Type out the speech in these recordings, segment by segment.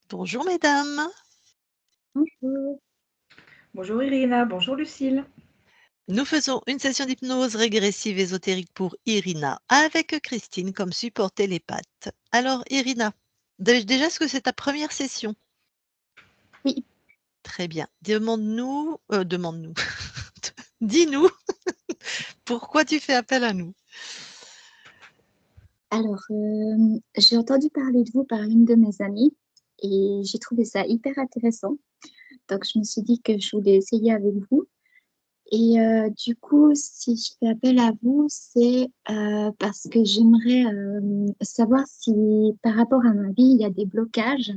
Bonjour mesdames, Bonjour. Bonjour Irina, bonjour Lucille. nous faisons une session d'hypnose régressive ésotérique pour Irina avec Christine comme support télépathe. Alors Irina, déjà est-ce que c'est ta première session? Oui, Très bien. Demande-nous, dis-nous pourquoi tu fais appel à nous? alors j'ai entendu parler de vous par une de mes amies et j'ai trouvé ça hyper intéressant. Donc je me suis dit que je voulais essayer avec vous. Et du coup, si je fais appel à vous, c'est parce que j'aimerais savoir si par rapport à ma vie, il y a des blocages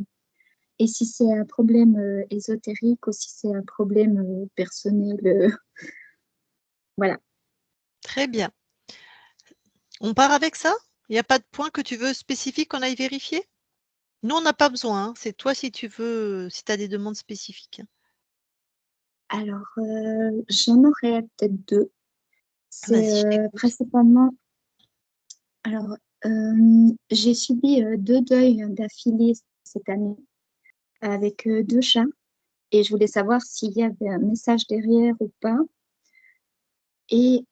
et si c'est un problème ésotérique ou si c'est un problème personnel. Voilà. Très bien. On part avec ça? Il n'y a pas de point que tu veux spécifique qu'on aille vérifier? Nous, on n'a pas besoin, hein. C'est toi si tu veux, si tu as des demandes spécifiques. Alors, j'en aurais peut-être deux. C'est Vas-y, je t'écoute. principalement. Alors, j'ai subi 2 deuils d'affilée cette année avec 2 chats et je voulais savoir s'il y avait un message derrière ou pas. Et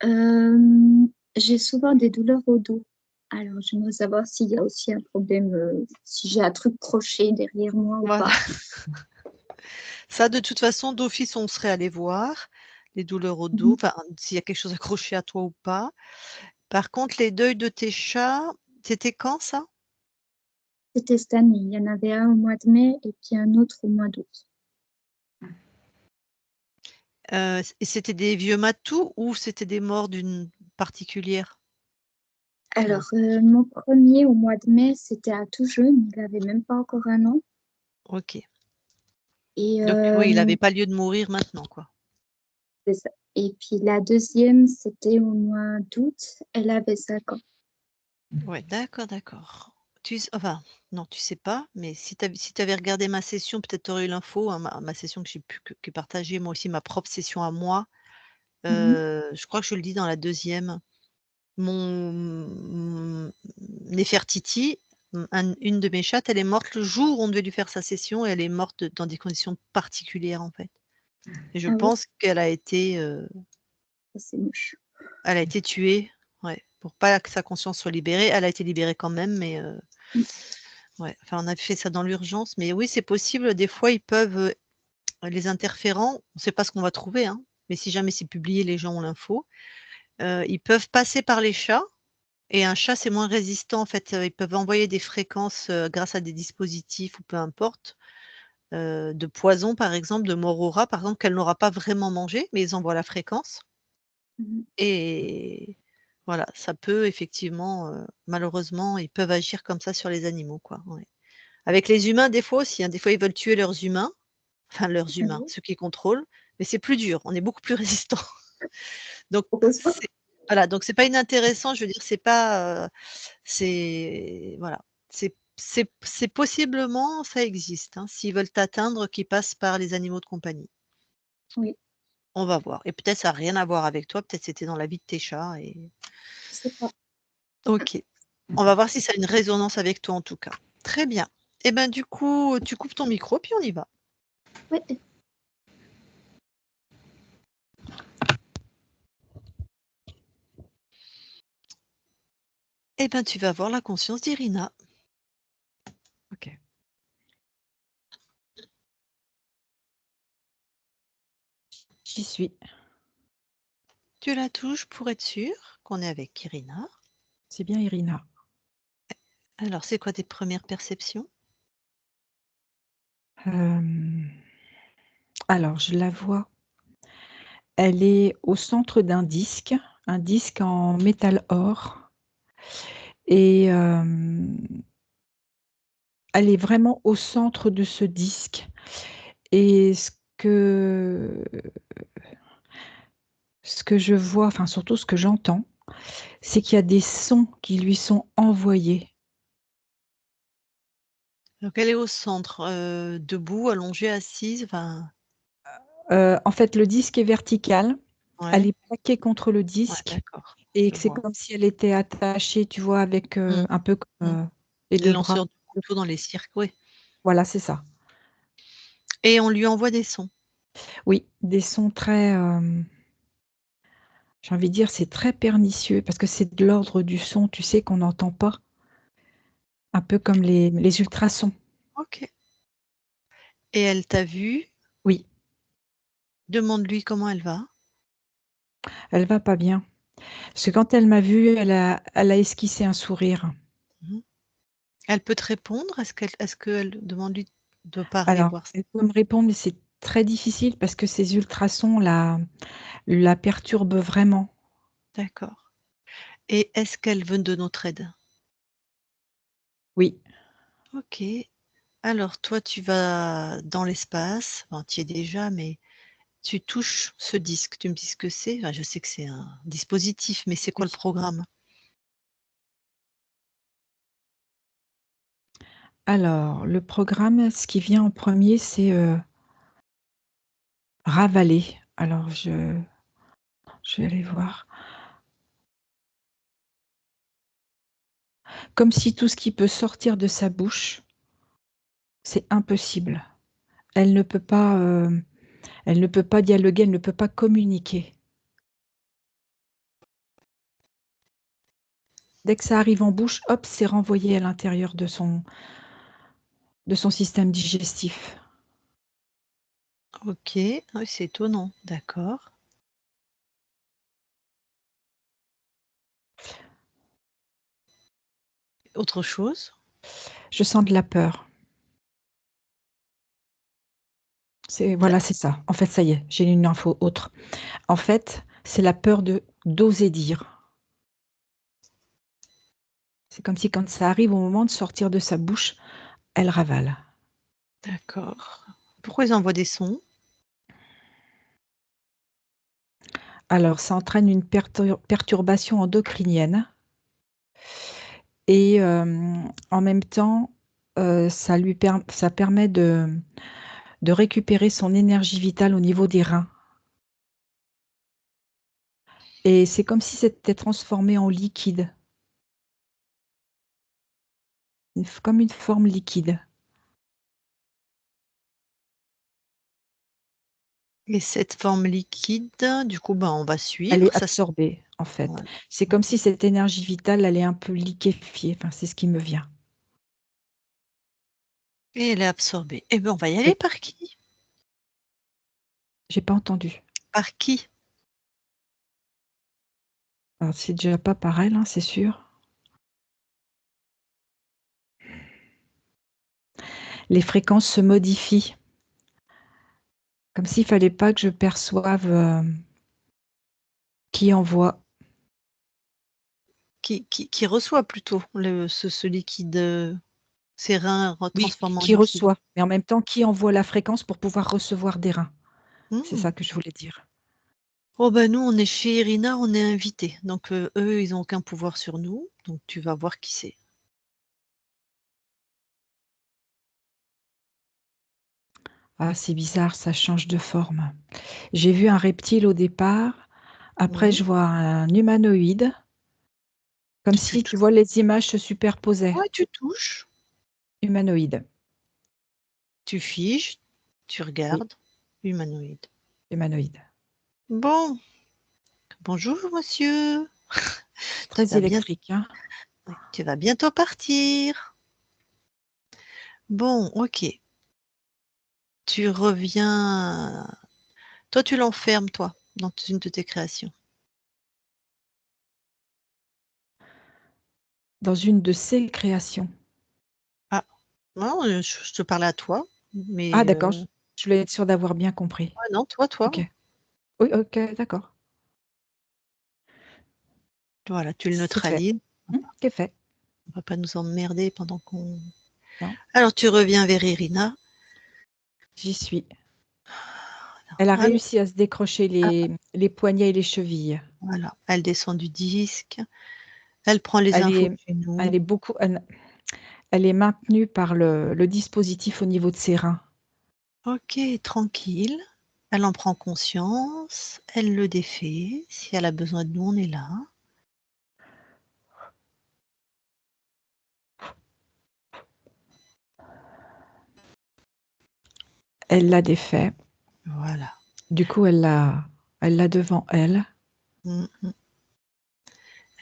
j'ai souvent des douleurs au dos. Alors, j'aimerais savoir s'il y a aussi un problème, si j'ai un truc croché derrière moi ou Voilà. pas. Ça, de toute façon, d'office, on serait allé voir les douleurs au dos, Mhm. enfin, s'il y a quelque chose accroché à toi ou pas. Par contre, les deuils de tes chats, c'était quand ça? C'était cette année. Il y en avait un au mois de mai et puis un autre au mois d'août. Et c'était des vieux matous ou c'était des morts d'une particulière? Alors, mon premier au mois de mai, c'était un tout jeune, il avait même pas encore 1 an. OK. Et Donc oui, il avait pas lieu de mourir maintenant, quoi. c'est ça. Et puis la deuxième, c'était au mois d'août, elle avait 5 ans. Ouais, d'accord, d'accord. Enfin, non, tu sais pas, mais si tu avais regardé ma session, peut-être tu aurais eu l'info, hein, ma session que j'ai pu que partager moi aussi, ma propre session à moi. Mhm. Je crois que je le dis dans la deuxième. Mon Néfertiti, une de mes chattes, elle est morte le jour où on devait lui faire sa session et elle est morte dans des conditions particulières, en fait. Et je Ah oui, pense qu'elle a été, ça, c'est moche. elle a été tuée, ouais, pour pas que sa conscience soit libérée. Elle a été libérée quand même, mais Mm. ouais, enfin, on a fait ça dans l'urgence, mais oui, c'est possible. Des fois, ils peuvent, les interférents, on ne sait pas ce qu'on va trouver, hein, mais si jamais c'est publié, les gens ont l'info. Ils peuvent passer par les chats. Et un chat, c'est moins résistant, en fait, ils peuvent envoyer des fréquences, grâce à des dispositifs ou peu importe, de poison, par exemple, de mort au rat, par exemple, qu'elle n'aura pas vraiment mangé, mais ils envoient la fréquence Mhm. et voilà, ça peut effectivement, malheureusement, ils peuvent agir comme ça sur les animaux, quoi, ouais. Avec les humains, des fois aussi, hein, des fois, ils veulent tuer leurs humains, enfin leurs Ah humains, oui, ceux qu'ils contrôlent, mais c'est plus dur, on est beaucoup plus résistants. Donc heureusement. c'est voilà, donc c'est pas inintéressant, je veux dire, c'est pas, c'est voilà, c'est possiblement ça existe, hein, s'ils veulent t'atteindre, qu'ils passent par les animaux de compagnie. Oui, On va voir et peut-être ça a rien à voir avec toi, peut-être c'était dans la vie de tes chats et je sais pas. OK. On va voir si ça a une résonance avec toi en tout cas. Très bien. Et ben, du coup, tu coupes ton micro puis on y va. Oui, Et ben, tu vas avoir la conscience d'Irina. Ok. J'y suis. Tu la touches pour être sûre qu'on est avec Irina. C'est bien Irina. Alors, c'est quoi tes premières perceptions? Alors, je la vois. Elle est au centre d'un disque, un disque en métal or. Et elle est vraiment au centre de ce disque. Et ce que je vois, enfin surtout ce que j'entends, c'est qu'il y a des sons qui lui sont envoyés. Donc elle est au centre, debout, allongée, assise, enfin En fait, le disque est vertical. Elle ouais, est plaquée contre le ouais, disque d'accord, et je c'est vois. comme si elle était attachée, tu vois, avec Mmh, un peu comme mmh. les Les 2 bras. lanceurs de couteaux dans les cirques, oui. Voilà, c'est ça. Et on lui envoie des sons. Oui, des sons très, j'ai envie de dire, c'est très pernicieux parce que c'est de l'ordre du son, tu sais, qu'on n'entend pas. Un peu comme les ultrasons. OK. Et elle t'a vu? Oui, Demande-lui comment elle va. elle va pas bien. Parce que quand elle m'a vue, elle a esquissé un sourire. Mmh. Elle peut te répondre? Est-ce qu'elle demande-lui de parler, Alors, voir ça? elle peut me répondre, mais c'est très difficile parce que ces ultrasons la perturbent vraiment. D'accord. Et est-ce qu'elle veut de notre aide? Oui, OK. Alors toi, tu vas dans l'espace, enfin, tu y es déjà, mais tu touches ce disque. Tu me dis ce que c'est? Enfin, je sais que c'est un dispositif, mais c'est quoi le oui. programme? Alors, le programme, ce qui vient en premier, c'est, ravaler. Alors je vais aller voir. Comme si tout ce qui peut sortir de sa bouche, c'est impossible. Elle ne peut pas, elle ne peut pas dialoguer, elle ne peut pas communiquer. Dès que ça arrive en bouche, hop, c'est renvoyé à l'intérieur de son système digestif. OK, oui, c'est étonnant. D'accord. Autre chose? Je sens de la peur. De Voilà, c'est ça. En fait, ça y est, j'ai une info autre. En fait, c'est la peur d'oser dire. C'est comme si quand ça arrive au moment de sortir de sa bouche, elle ravale. D'accord. Pourquoi ils envoient des sons? Alors ça entraîne une perturbation endocrinienne et en même temps, ça permet de récupérer son énergie vitale au niveau des reins et c'est comme si c'était transformé en liquide, comme une forme liquide. Et cette forme liquide, du coup, ben, on va Elle suivre est ça se absorbée, en fait. voilà. C'est comme si cette énergie vitale, elle est un peu liquéfiée, enfin, c'est ce qui me vient. Et elle est absorbée. Eh ben, on va y aller Oui, par qui? j'ai pas entendu. Par qui? Alors c'est déjà pas par elle, hein, c'est sûr. Les fréquences se modifient, comme s'il fallait pas que je perçoive, qui envoie. Qui reçoit plutôt ce liquide, ses reins Oui, transformés en qui liquide? reçoit, mais en même temps, qui envoie la fréquence pour pouvoir recevoir des reins. C'est Mmh. ça que je voulais dire. Oh ben, nous, on est chez Irina, on est invités, donc eux, ils ont aucun pouvoir sur nous, donc tu vas voir qui c'est. Ah, c'est bizarre, ça change de forme. J'ai vu un reptile au départ, après Oui. je vois un humanoïde, comme Tu si, tu touches, vois, les images se superposaient. ouais, tu touches, Humanoïde, tu figes, tu oui, regardes, humanoïde. humanoïde. Bon, bonjour monsieur, tu Très vas bien électrique, hein. tu vas bientôt partir. Bon, OK, tu reviens toi, tu l'enfermes, toi, dans une de tes créations? Dans une de ses créations. Ah, non, je te parlais à toi, Ah mais d'accord, je voulais être sûre d'avoir bien compris. ouais, non, toi. OK. Oui, OK, d'accord. Voilà, tu le C'est fait. neutralises, C'est fait. on va pas nous emmerder pendant qu'on Non, alors tu reviens vers Irina. j'y suis. Elle a Alors, réussi à se décrocher ah, les poignets et les chevilles. voilà, elle descend du disque, elle prend les Elle infos est chez elle nous. est beaucoup elle est maintenue par le dispositif au niveau de ses reins. OK, tranquille. Elle en prend conscience, elle le défait. Si elle a besoin de nous, on est là. Elle l'a défait. Voilà. Du coup, elle l'a devant elle. Mm, mm.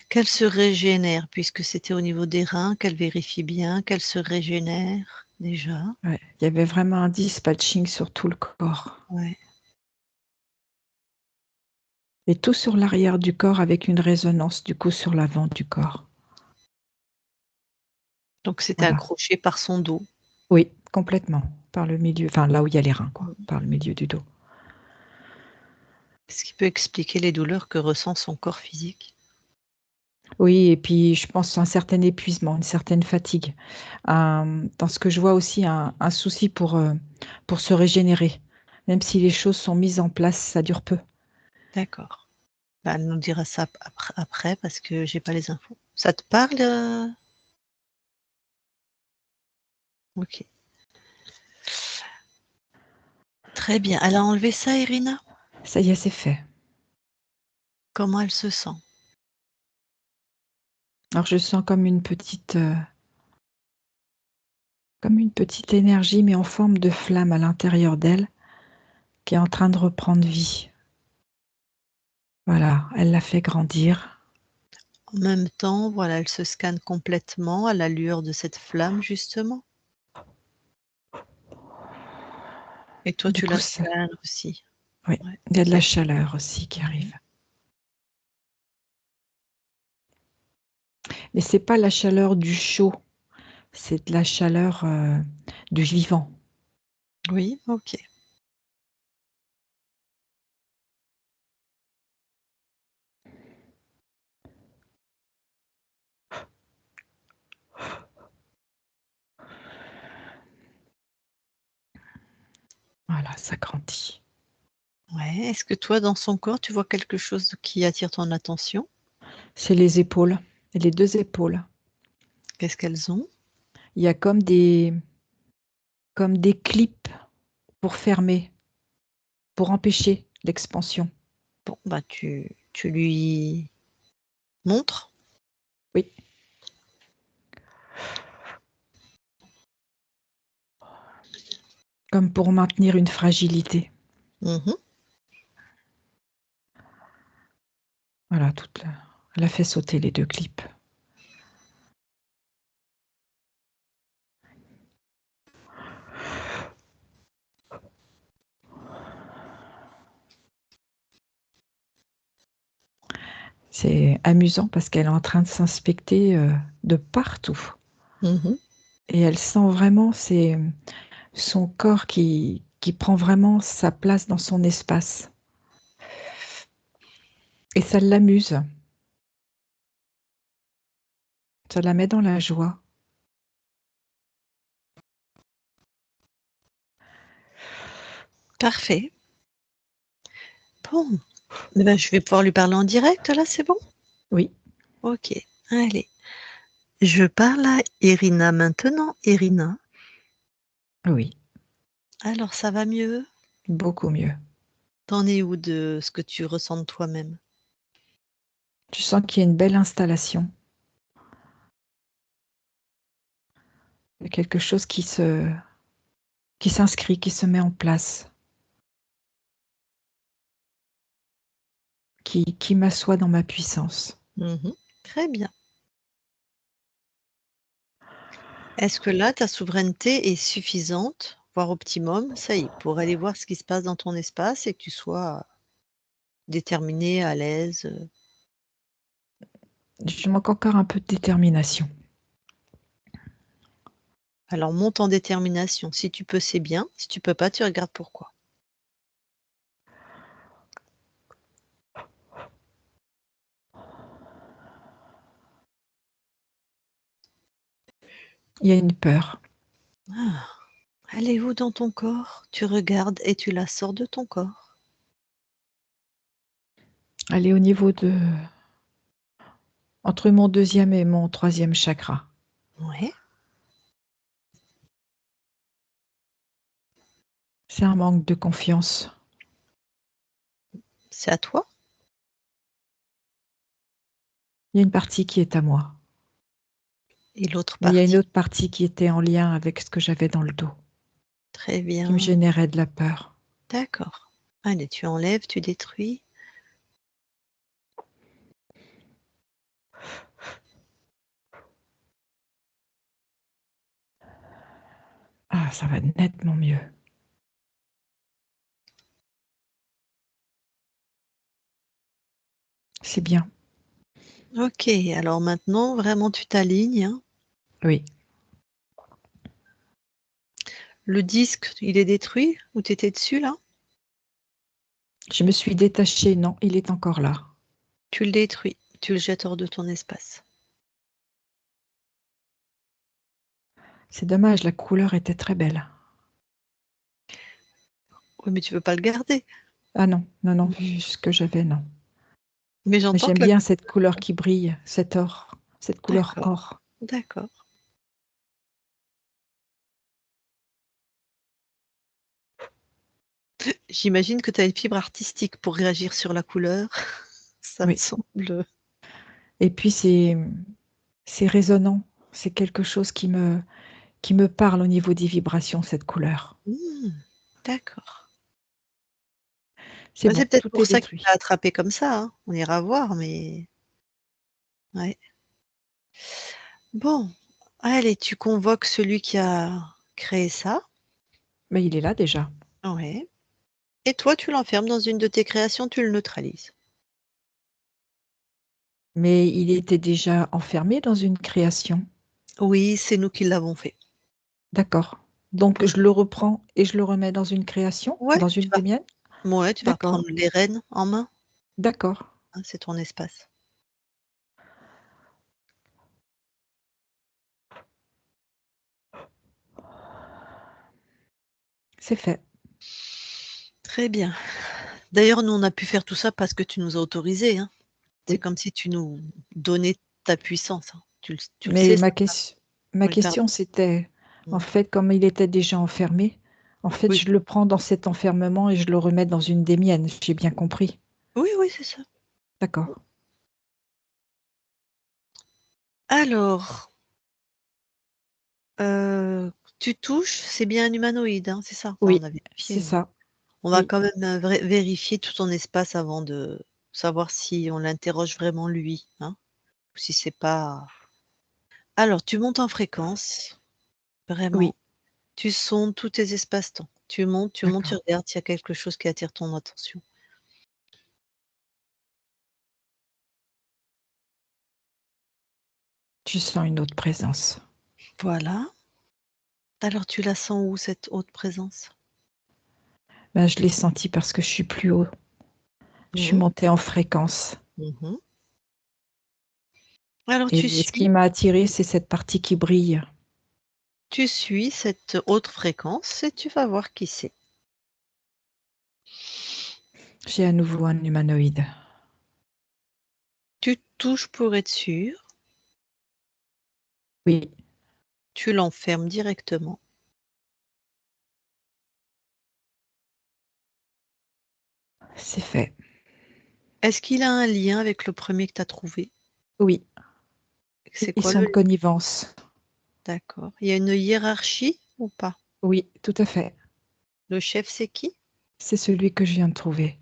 Qu'elle se régénère, puisque c'était au niveau des reins, qu'elle vérifie bien, qu'elle se régénère déjà. Ouais. Il y avait vraiment un dispatching sur tout le corps. Ouais. Et tout sur l'arrière du corps avec une résonance du coup sur l'avant du corps. Donc c'était Voilà. accroché par son dos. Oui, complètement. Par le milieu, enfin là où il y a les reins, quoi, par le milieu du dos. Ce qui peut expliquer les douleurs que ressent son corps physique. Oui, et puis je pense un certain épuisement, une certaine fatigue. Dans ce que je vois aussi, un souci pour se régénérer. Même si les choses sont mises en place, ça dure peu. D'accord. Bah, elle nous dira ça après parce que j'ai pas les infos. Ça te parle Ok. Très bien. Elle a enlevé ça, Irina? Ça y est, c'est fait. Comment elle se sent? Alors je sens comme une petite énergie, mais en forme de flamme à l'intérieur d'elle, qui est en train de reprendre vie. Voilà, elle l'a fait grandir. En même temps, voilà, elle se scanne complètement à la lueur de cette flamme, justement. Et toi, Du tu coup, la ça, scannes aussi. oui, Ouais, il y a de la ok. chaleur aussi qui arrive. Mais c'est pas la chaleur du chaud, c'est de la chaleur du vivant. Oui, ok. Voilà, ça grandit. Ouais. Est-ce que toi, dans son corps, tu vois quelque chose qui attire ton attention? C'est les épaules, les 2 épaules. Qu'est-ce qu'elles ont? Il y a comme des clips pour fermer, pour empêcher l'expansion. Bon, bah tu lui montres? Oui. Comme pour maintenir une fragilité. Mhm. Voilà, elle a fait sauter les 2 clips. C'est amusant parce qu'elle est en train de s'inspecter de partout. Mhm. Et elle sent vraiment son corps qui prend vraiment sa place dans son espace. Et ça l'amuse. Ça la met dans la joie. Parfait. Bon, eh ben, je vais pouvoir lui parler en direct, là, c'est bon? Oui, Ok, allez. Je parle à Irina maintenant. Irina, oui, alors ça va mieux? beaucoup mieux. T'en es où de ce que tu ressens de toi-même? Tu sens qu'il y a une belle installation. Il y a quelque chose qui s'inscrit, qui se met en place, qui m'assoit dans ma puissance. Mhm. Très bien. Est-ce que là, ta souveraineté est suffisante, voire optimum, ça y est, pour aller voir ce qui se passe dans ton espace et que tu sois déterminée, à l'aise? Je manque encore un peu de détermination. Alors monte en détermination. Si tu peux, c'est bien. Si tu peux pas, tu regardes pourquoi. Il y a une peur. Ah, elle est où dans ton corps? Tu regardes et tu la sors de ton corps. Elle est au niveau entre mon 2e et mon 3e chakra. Ouais. C'est un manque de confiance. C'est à toi? Il y a une partie qui est à moi. Et l'autre Mais il y a une partie? autre partie qui était en lien avec ce que j'avais dans le dos. Très qui me bien. générait de la peur. D'accord. Allez, tu enlèves, tu détruis. Ah, ça va nettement mieux. C'est bien. Ok, alors maintenant, vraiment, tu t'alignes. Hein. Oui. Le disque, il est détruit ou tu étais dessus là? Je me suis détachée. Non, il est encore là. Tu le détruis, tu le jettes hors de ton espace. C'est dommage, la couleur était très belle. Oui, mais tu veux pas le garder. Ah non, non, non, vu ce que j'avais, non. Mais Mais j'entends j'aime que la... bien cette couleur qui brille, cet or, cette couleur D'accord, or. d'accord. J'imagine que tu as une fibre artistique pour réagir sur la couleur. Ça me Oui. semble... Et puis c'est résonnant. C'est quelque chose qui me parle au niveau des vibrations, cette couleur. D'accord. C'est Bah, c'est bon, peut-être tout pour est ça qu'il t'a détruit. attrapé comme ça. Hein. On ira voir, mais... Ouais. Bon, allez, tu convoques celui qui a créé ça. Mais il est là déjà. Ouais. Et toi, tu l'enfermes dans une de tes créations, tu le neutralises. Mais il était déjà enfermé dans une création. Oui, c'est nous qui l'avons fait. D'accord. Donc Mm. je le reprends et je le remets dans une création, Ouais, dans une des miennes. tu vas D'accord. prendre les rênes en main. D'accord. Hein, c'est ton espace. C'est fait. Très bien. D'ailleurs, nous, on a pu faire tout ça parce que tu nous as autorisé. Hein. C'est Oui. comme si tu nous donnais ta puissance. Hein. Tu le Mais sais, ça. ma Oui, pardon. question, c'était, en Mm. fait, comme il était déjà enfermé, en fait, Oui, je le prends dans cet enfermement et je le remets dans une des miennes. J'ai bien compris. oui, oui, c'est ça. D'accord. Alors, tu touches, c'est bien un humanoïde, hein, c'est ça? Enfin, on Oui, a vérifié, c'est mais ça. on va Oui. quand même, vérifier tout ton espace avant de savoir si on l'interroge vraiment lui, hein, ou si c'est pas alors tu montes en fréquence, Oui. vraiment, tu sondes tous tes espaces-temps. Tu montes, tu D'accord. regardes s'il y a quelque chose qui attire ton attention. Je sens une autre présence. Voilà. Alors tu la sens où cette haute présence? Ben, je l'ai senti parce que je suis plus haut. Je suis Mmh mh. montée en fréquence. Mmh. Alors Et ce qui m'a attirée, c'est cette partie qui brille. tu suis cette haute fréquence et tu vas voir qui c'est. J'ai à nouveau un humanoïde. Tu touches pour être sûr, Oui, tu l'enfermes directement. c'est fait. Est-ce qu'il a un lien avec le premier que tu as trouvé? Oui, C'est ils quoi sont le de connivence. d'accord. Il y a une hiérarchie ou pas? Oui, tout à fait. Le chef, c'est qui? C'est celui que je viens de trouver.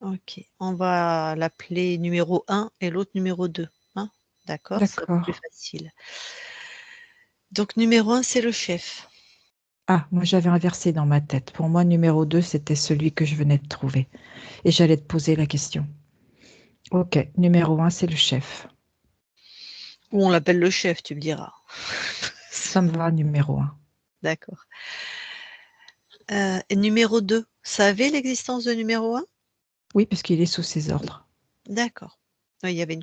OK. On va l'appeler numéro 1 et l'autre numéro 2, hein? D'accord? Ça va être plus D'accord. facile. Donc numéro 1, c'est le chef. Ah, moi j'avais inversé dans ma tête. Pour moi, numéro 2, c'était celui que je venais de trouver. Et j'allais te poser la question. Ok, numéro 1, c'est le chef. Ou on l'appelle le chef, tu me diras. Ça me va, numéro 1. D'accord. Et numéro 2, savait l'existence de numéro 1? Oui, puisqu'il est sous ses ordres. D'accord. Oui, il y avait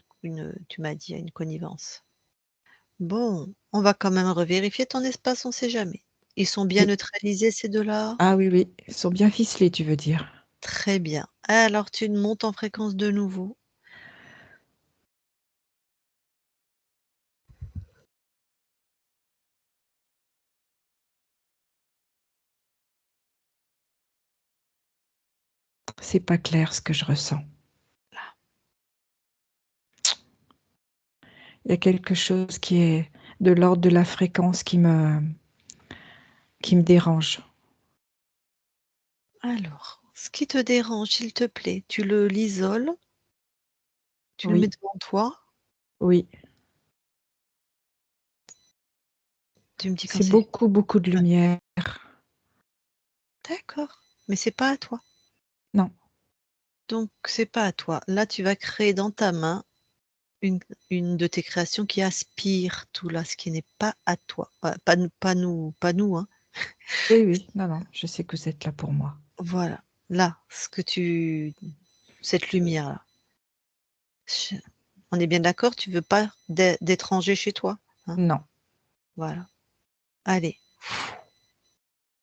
tu m'as dit, il y a une connivence. Bon, on va quand même revérifier ton espace, on sait jamais. Ils sont bien Oui. neutralisés ces 2-là? Ah oui, oui. Ils sont bien ficelés, tu veux dire. Très bien. Alors tu montes en fréquence de nouveau. C'est pas clair ce que je ressens. Il y a quelque chose qui est de l'ordre de la fréquence qui me dérange. Alors, ce qui te dérange, s'il te plaît, tu l'isoles, tu le mets Oui, devant toi, oui. tu me dis quand C'est c'est beaucoup, beaucoup de lumière. d'accord, mais c'est pas à toi. Non, Donc c'est pas à toi. Là, tu vas créer dans ta main une de tes créations qui aspire tout là, ce qui n'est pas à toi. Pas nous, hein. oui, oui. Non, non, je sais que vous êtes là pour moi. Voilà, là, cette lumière-là. On est bien d'accord, tu veux pas d'étrangers chez toi, hein? Non, Voilà. Allez.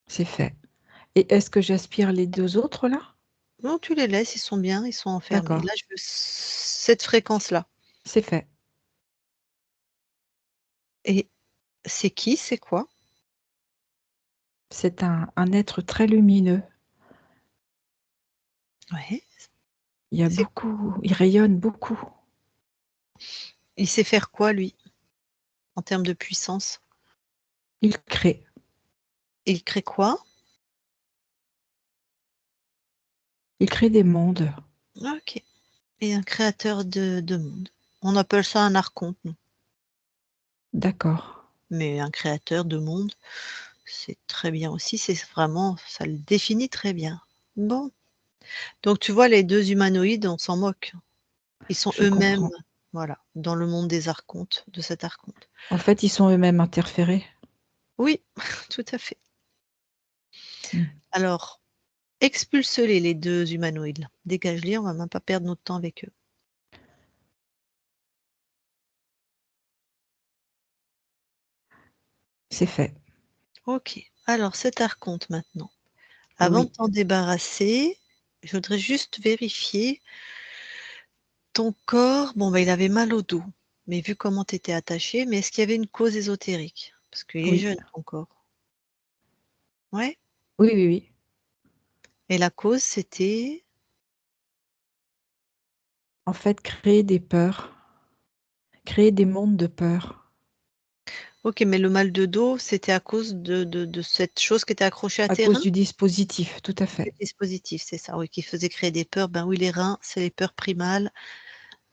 c'est fait. Et est-ce que j'aspire les 2 autres là? Non, tu les laisses, ils sont bien, ils sont enfermés. D'accord, Là, je veux cette fréquence-là. c'est fait. Et c'est qui? C'est quoi? C'est un être très lumineux. Ouais. Il y a C'est beaucoup, il rayonne beaucoup. il sait faire quoi lui, en termes de puissance? Il crée. Il crée quoi? Il crée des mondes. OK. Et un créateur de monde. On appelle ça un archonte, nous. D'accord. Mais un créateur de monde, c'est très bien aussi, c'est vraiment ça le définit très bien. Bon, donc tu vois les 2 humanoïdes, on s'en moque. Ils sont Je eux-mêmes, comprends. voilà, dans le monde des archontes, de cet archonte. En fait, ils sont eux-mêmes interférés. Oui, tout à fait. Mmh. Alors, expulse-les, les 2 humanoïdes là. Dégage-les, on va même pas perdre notre temps avec eux. C'est fait. OK. Alors cet archonte maintenant, avant de Oui. t'en débarrasser, je voudrais juste vérifier ton corps. Bon, bah, il avait mal au dos, mais vu comment tu étais attachée, mais est-ce qu'il y avait une cause ésotérique? Parce qu'il est Oui. jeune ton corps. Ouais? Oui, oui, oui. Et la cause c'était? En fait, créer des peurs, créer des mondes de peur OK, mais le mal de dos, c'était à cause de cette chose qui était accrochée à à tes cause reins? du dispositif, tout à Du fait. dispositif, c'est ça, oui, qui faisait créer des peurs. Ben oui, les reins, c'est les peurs primales.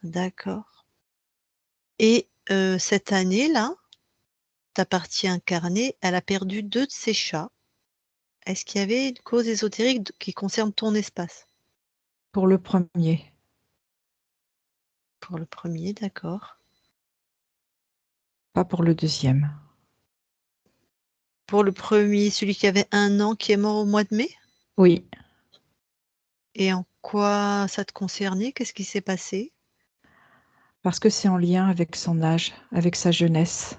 D'accord. Et cette année-là, ta partie incarnée, elle a perdu 2 de ses chats. Est-ce qu'il y avait une cause ésotérique qui concerne ton espace? Pour le premier, Pour le premier, d'accord. pas pour le deuxième. Pour le premier, celui qui avait 1 an, qui est mort au mois de mai? Oui, Et en quoi ça te concernait? Qu'est-ce qui s'est passé? parce que c'est en lien avec son âge, avec sa jeunesse.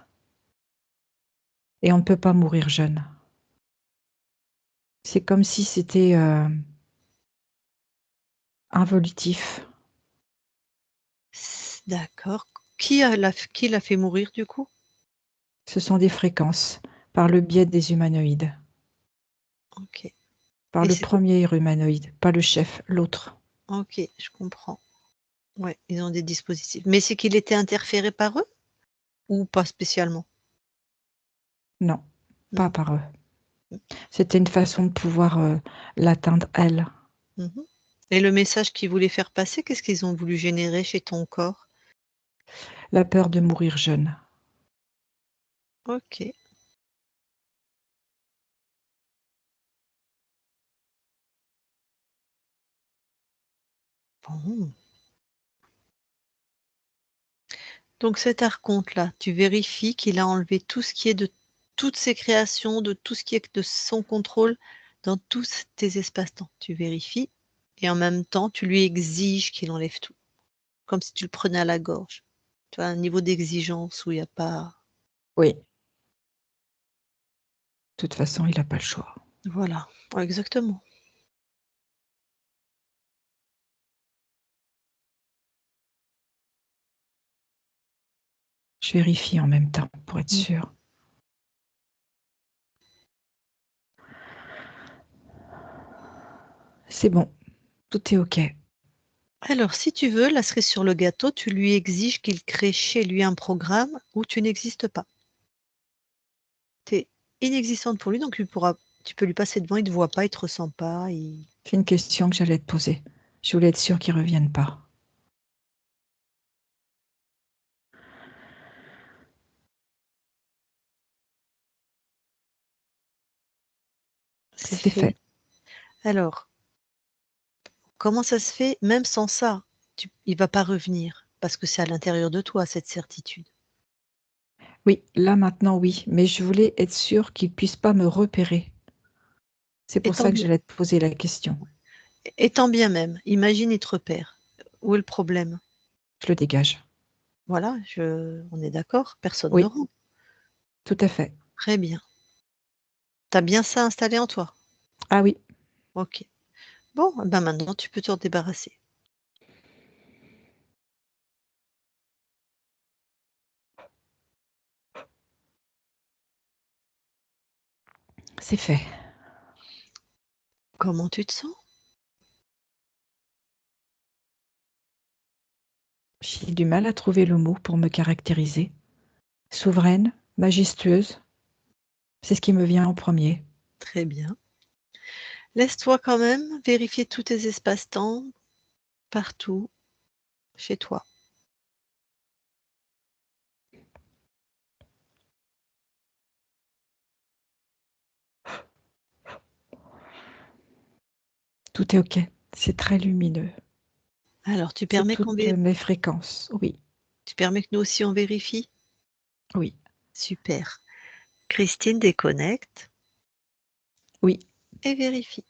Et on ne peut pas mourir jeune. C'est comme si c'était, involutif. D'accord. Qui l'a fait mourir du coup? Ce sont des fréquences, par le biais des humanoïdes. OK. Par Et le c'était premier humanoïde, pas le chef, l'autre. OK, je comprends. Ouais, ils ont des dispositifs. Mais c'est qu'il était interféré par eux? Ou pas spécialement? Non, pas Non? par eux. Mmh. C'était une façon de pouvoir, l'atteindre elle. Mmh. Et le message qu'ils voulaient faire passer, qu'est-ce qu'ils ont voulu générer chez ton corps? La peur de mourir jeune. OK. Bon. Donc cet archonte-là, tu vérifies qu'il a enlevé tout ce qui est de toutes ses créations, de tout ce qui est de son contrôle dans tous tes espaces-temps. Tu vérifies et en même temps, tu lui exiges qu'il enlève tout, comme si tu le prenais à la gorge. Tu vois, un niveau d'exigence où il y a pas Oui, de toute façon, il a pas le choix. voilà, ouais, exactement. Je vérifie en même temps pour être Mmh. sûre. C'est bon, tout est OK. Alors si tu veux, la cerise sur le gâteau, tu lui exiges qu'il crée chez lui un programme où tu n'existes pas. Tu es inexistante pour lui, donc Tu peux lui passer devant, il ne te voit pas, il ne te ressent pas. C'est une question que j'allais te poser. Je voulais être sûre qu'il ne revienne pas. C'est C'est fait. Alors, comment ça se fait? Même sans ça, il ne va pas revenir parce que c'est à l'intérieur de toi, cette certitude. Oui, là maintenant, oui. Mais je voulais être sûre qu'il ne puisse pas me repérer. C'est Et pour ça que j'allais te poser la question. tant bien même, imagine, il te repère. Où est le problème? Je le dégage. Voilà, on est d'accord, personne ne Oui, rentre. tout à fait. Très bien. Tu as bien ça installé en toi? Ah oui, Ok. Bon, ben maintenant, tu peux t'en débarrasser. c'est fait. Comment tu te sens? J'ai du mal à trouver le mot pour me caractériser. Souveraine, majestueuse, c'est ce qui me vient en premier. Très bien. Laisse-toi quand même vérifier tous tes espaces-temps, partout, chez toi. Tout est OK. C'est très lumineux. Alors, tu C'est permets toutes mes fréquences. Oui, que nous aussi on vérifie? oui, Super. Christine déconnecte oui. et vérifie.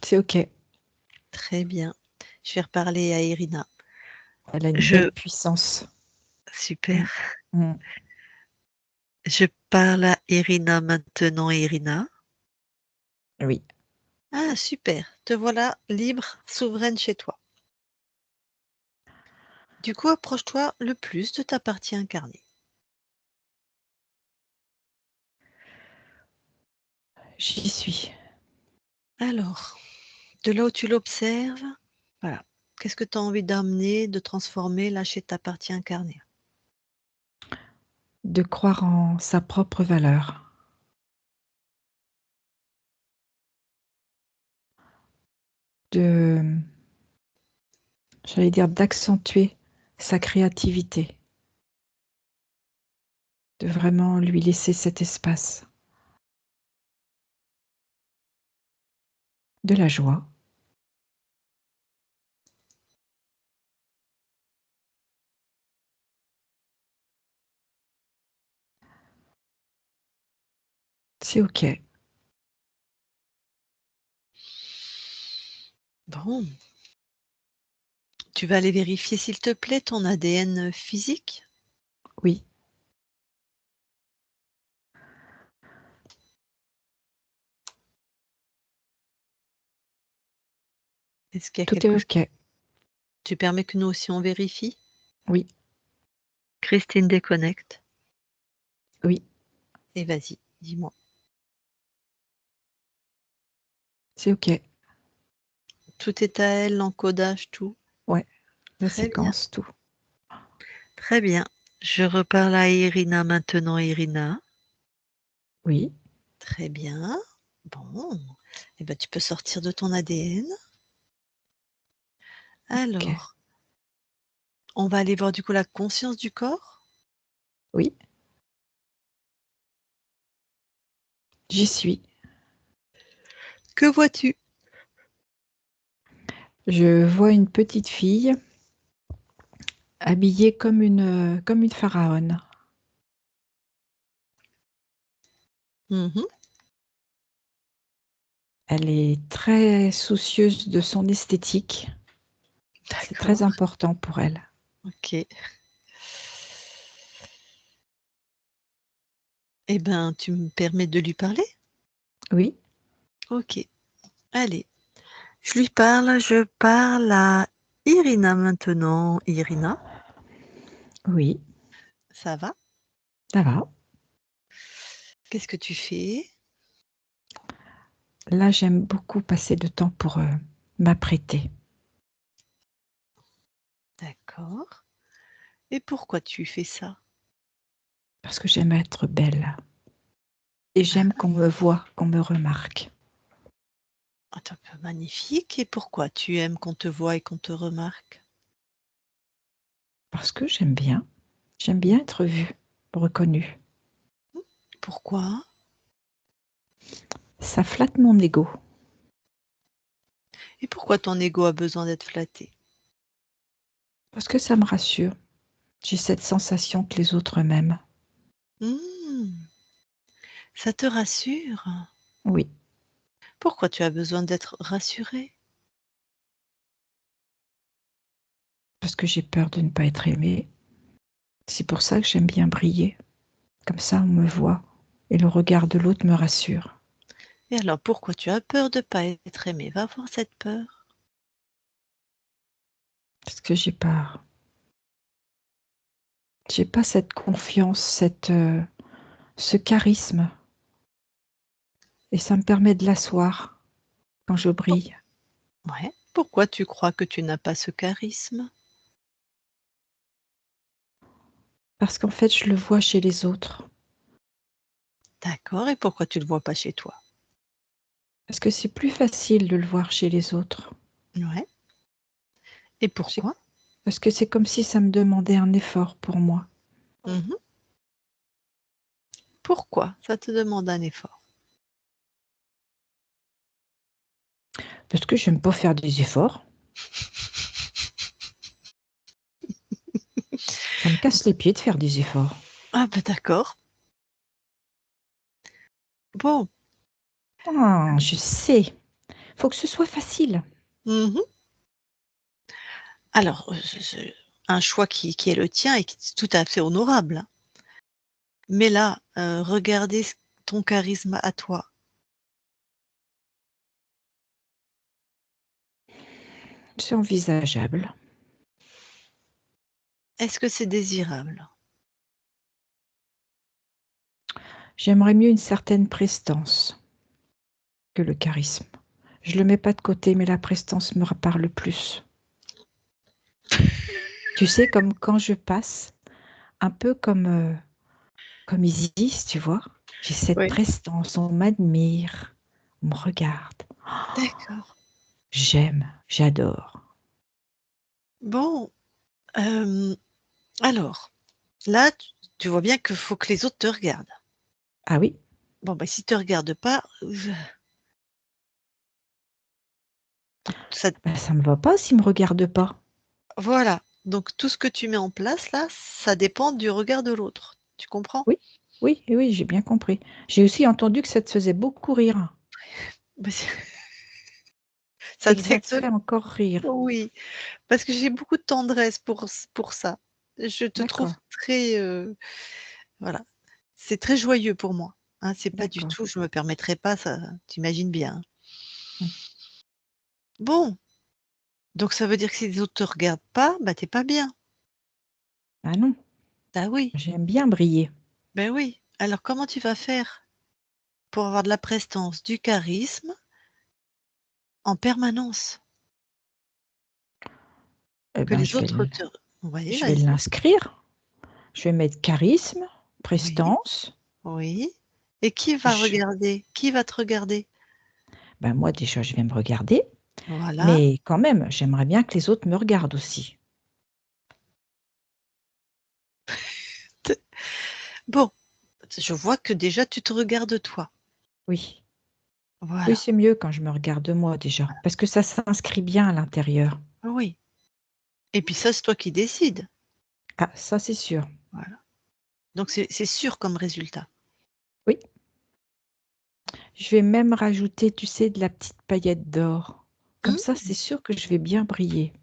C'est OK. Très bien. Je vais reparler à Irina. Elle a une belle puissance. Super. Mm. Je parle à Irina maintenant, Irina. Oui. Ah, super. Te voilà libre, souveraine chez toi. Du coup, approche-toi le plus de ta partie incarnée. J'y suis. Alors, de là où tu l'observes, voilà. Qu'est-ce que tu as envie d'amener, de transformer là chez ta partie incarnée? De croire en sa propre valeur. J'allais dire, d'accentuer sa créativité. De vraiment lui laisser cet espace. De la joie. C'est OK. Bon. Tu vas aller vérifier, s'il te plaît, ton ADN physique? Oui, Est-ce qu'il y a tout est quelque chose? OK. Tu permets que nous aussi on vérifie? Oui, Christine déconnecte. oui, Et vas-y, dis-moi. c'est OK. Tout est à elle, l'encodage, tout? Ouais, la Très bien, séquence, tout. très bien. Je reparle à Irina maintenant, Irina. Oui, Très bien. Bon, eh ben, tu peux sortir de ton ADN. OK. Alors, on va aller voir du coup la conscience du corps. Oui, j'y suis. Que vois-tu? Je vois une petite fille habillée comme une pharaone. Mhm. Elle est très soucieuse de son esthétique. C'est très D'accord, important pour elle. ok. Eh ben, tu me permets de lui parler? Oui, Ok, allez. Je parle à Irina maintenant. Irina, oui, ça va? ça va. Qu'est-ce que tu fais? Là, j'aime beaucoup passer de temps pour m'apprêter. D'accord. Et pourquoi tu fais ça? Parce que j'aime être belle. Et j'aime qu'on me voie, qu'on me remarque. Ah, magnifique. Et pourquoi tu aimes qu'on te voie et qu'on te remarque? Parce que j'aime bien. J'aime bien être vue, reconnue. Pourquoi? Ça flatte mon ego. Et pourquoi ton ego a besoin d'être flatté? Parce que ça me rassure. J'ai cette sensation que les autres m'aiment. Mmh, ça te rassure? Oui, Pourquoi tu as besoin d'être rassuré? parce que j'ai peur de ne pas être aimée. C'est pour ça que j'aime bien briller. Comme ça, on me voit. Et le regard de l'autre me rassure. Et alors pourquoi tu as peur de pas être aimé? Va voir cette peur. Parce que j'ai pas cette confiance, ce charisme. Et ça me permet de l'asseoir quand je brille. Ouais. Pourquoi tu crois que tu n'as pas ce charisme? Parce qu'en fait, je le vois chez les autres. D'accord, et pourquoi tu le vois pas chez toi? Parce que c'est plus facile de le voir chez les autres. Ouais. Et C'est- pourquoi? Parce que c'est comme si ça me demandait un effort pour moi. Mmh. Pourquoi ça te demande un effort? Parce que j'aime pas faire des efforts. Ça me casse les pieds de faire des efforts. Ah bah d'accord. Bon. Ah, je sais. Faut que ce soit facile. Mmh. Alors, c'est un choix qui est le tien et qui est tout à fait honorable, hein. Mais là, regarder ton charisme à toi, C'est envisageable. est-ce que c'est désirable? J'aimerais mieux une certaine prestance que le charisme. Je le mets pas de côté, mais la prestance me parle plus. Tu sais, comme quand je passe, un peu comme Isis, tu vois. J'ai cette Oui. prestance, on m'admire, on me regarde. D'accord. J'aime, j'adore. Bon, alors, là, tu vois bien qu'il faut que les autres te regardent. Ah oui, Bon, bah, s'ils te regardent pas, ça bah, ça me va pas s'il me regarde pas. voilà. Donc tout ce que tu mets en place là, ça dépend du regard de l'autre. Tu comprends? Oui, oui, oui, j'ai bien compris. J'ai aussi entendu que ça te faisait beaucoup rire Bah, c'est ça et que ça te m'étonne. ferait encore rire. Oui, parce que j'ai beaucoup de tendresse pour ça. Je te trouve D'accord, très, voilà, c'est très joyeux pour moi, hein, c'est pas du d'accord. tout je me permettrais pas ça, tu imagines bien, hein. Mmh. Bon, donc ça veut dire que si les autres te regardent pas, bah, tu es pas bien. Ah non, Bah, oui, j'aime bien briller. ben oui. Alors comment tu vas faire pour avoir de la prestance, du charisme en permanence? Eh Que ben, les autres te oui, je vais vas-y. l'inscrire. Je vais mettre charisme, Oui, prestance. oui, et qui va Je regarder? Qui va te regarder? Ben, moi, déjà, je vais me regarder, Voilà. mais quand même, j'aimerais bien que les autres me regardent aussi. T Bon, je vois que déjà tu te regardes toi. Oui. Oui, Voilà, c'est mieux quand je me regarde moi déjà, parce que ça s'inscrit bien à l'intérieur. oui, et puis ça, c'est toi qui décides. Ah, ça, c'est sûr. Voilà, donc c'est sûr comme résultat. Oui. Je vais même rajouter, tu sais, de la petite paillette d'or. Comme ça, Mmh, c'est sûr que je vais bien briller.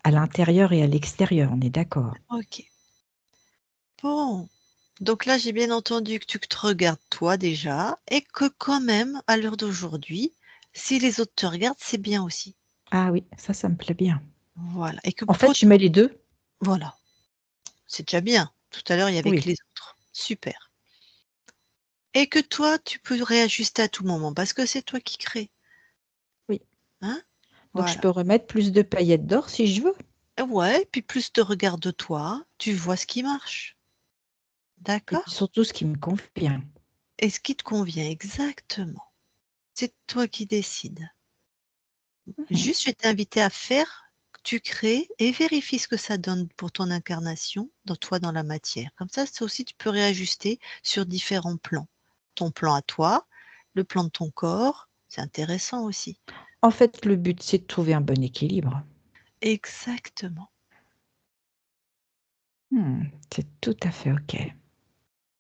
À l'intérieur et à l'extérieur, on est d'accord. OK. Bon, donc là, j'ai bien entendu que tu te regardes toi déjà et que quand même, à l'heure d'aujourd'hui, si les autres te regardent, c'est bien aussi. Ah oui, ça me plaît bien. Voilà, et que En fait, je mets les 2. voilà, c'est déjà bien. Tout à l'heure, il y avait que Oui, les autres. Super. Et que toi, tu peux réajuster à tout moment parce que c'est toi qui crées, oui. hein? Donc je Voilà. peux remettre plus de paillettes d'or si je veux. Ouais, puis plus de regard de toi. tu vois ce qui marche. Et D'accord? puis surtout ce qui me convient. Et ce qui te convient exactement. C'est toi qui décides. Juste, je vais t'inviter à faire, tu crées et vérifie ce que ça donne pour ton incarnation, dans la matière. Comme ça aussi, tu peux réajuster sur différents plans. Ton plan à toi, le plan de ton corps, c'est intéressant aussi. En fait, le but, c'est de trouver un bon équilibre. Exactement. C'est tout à fait OK.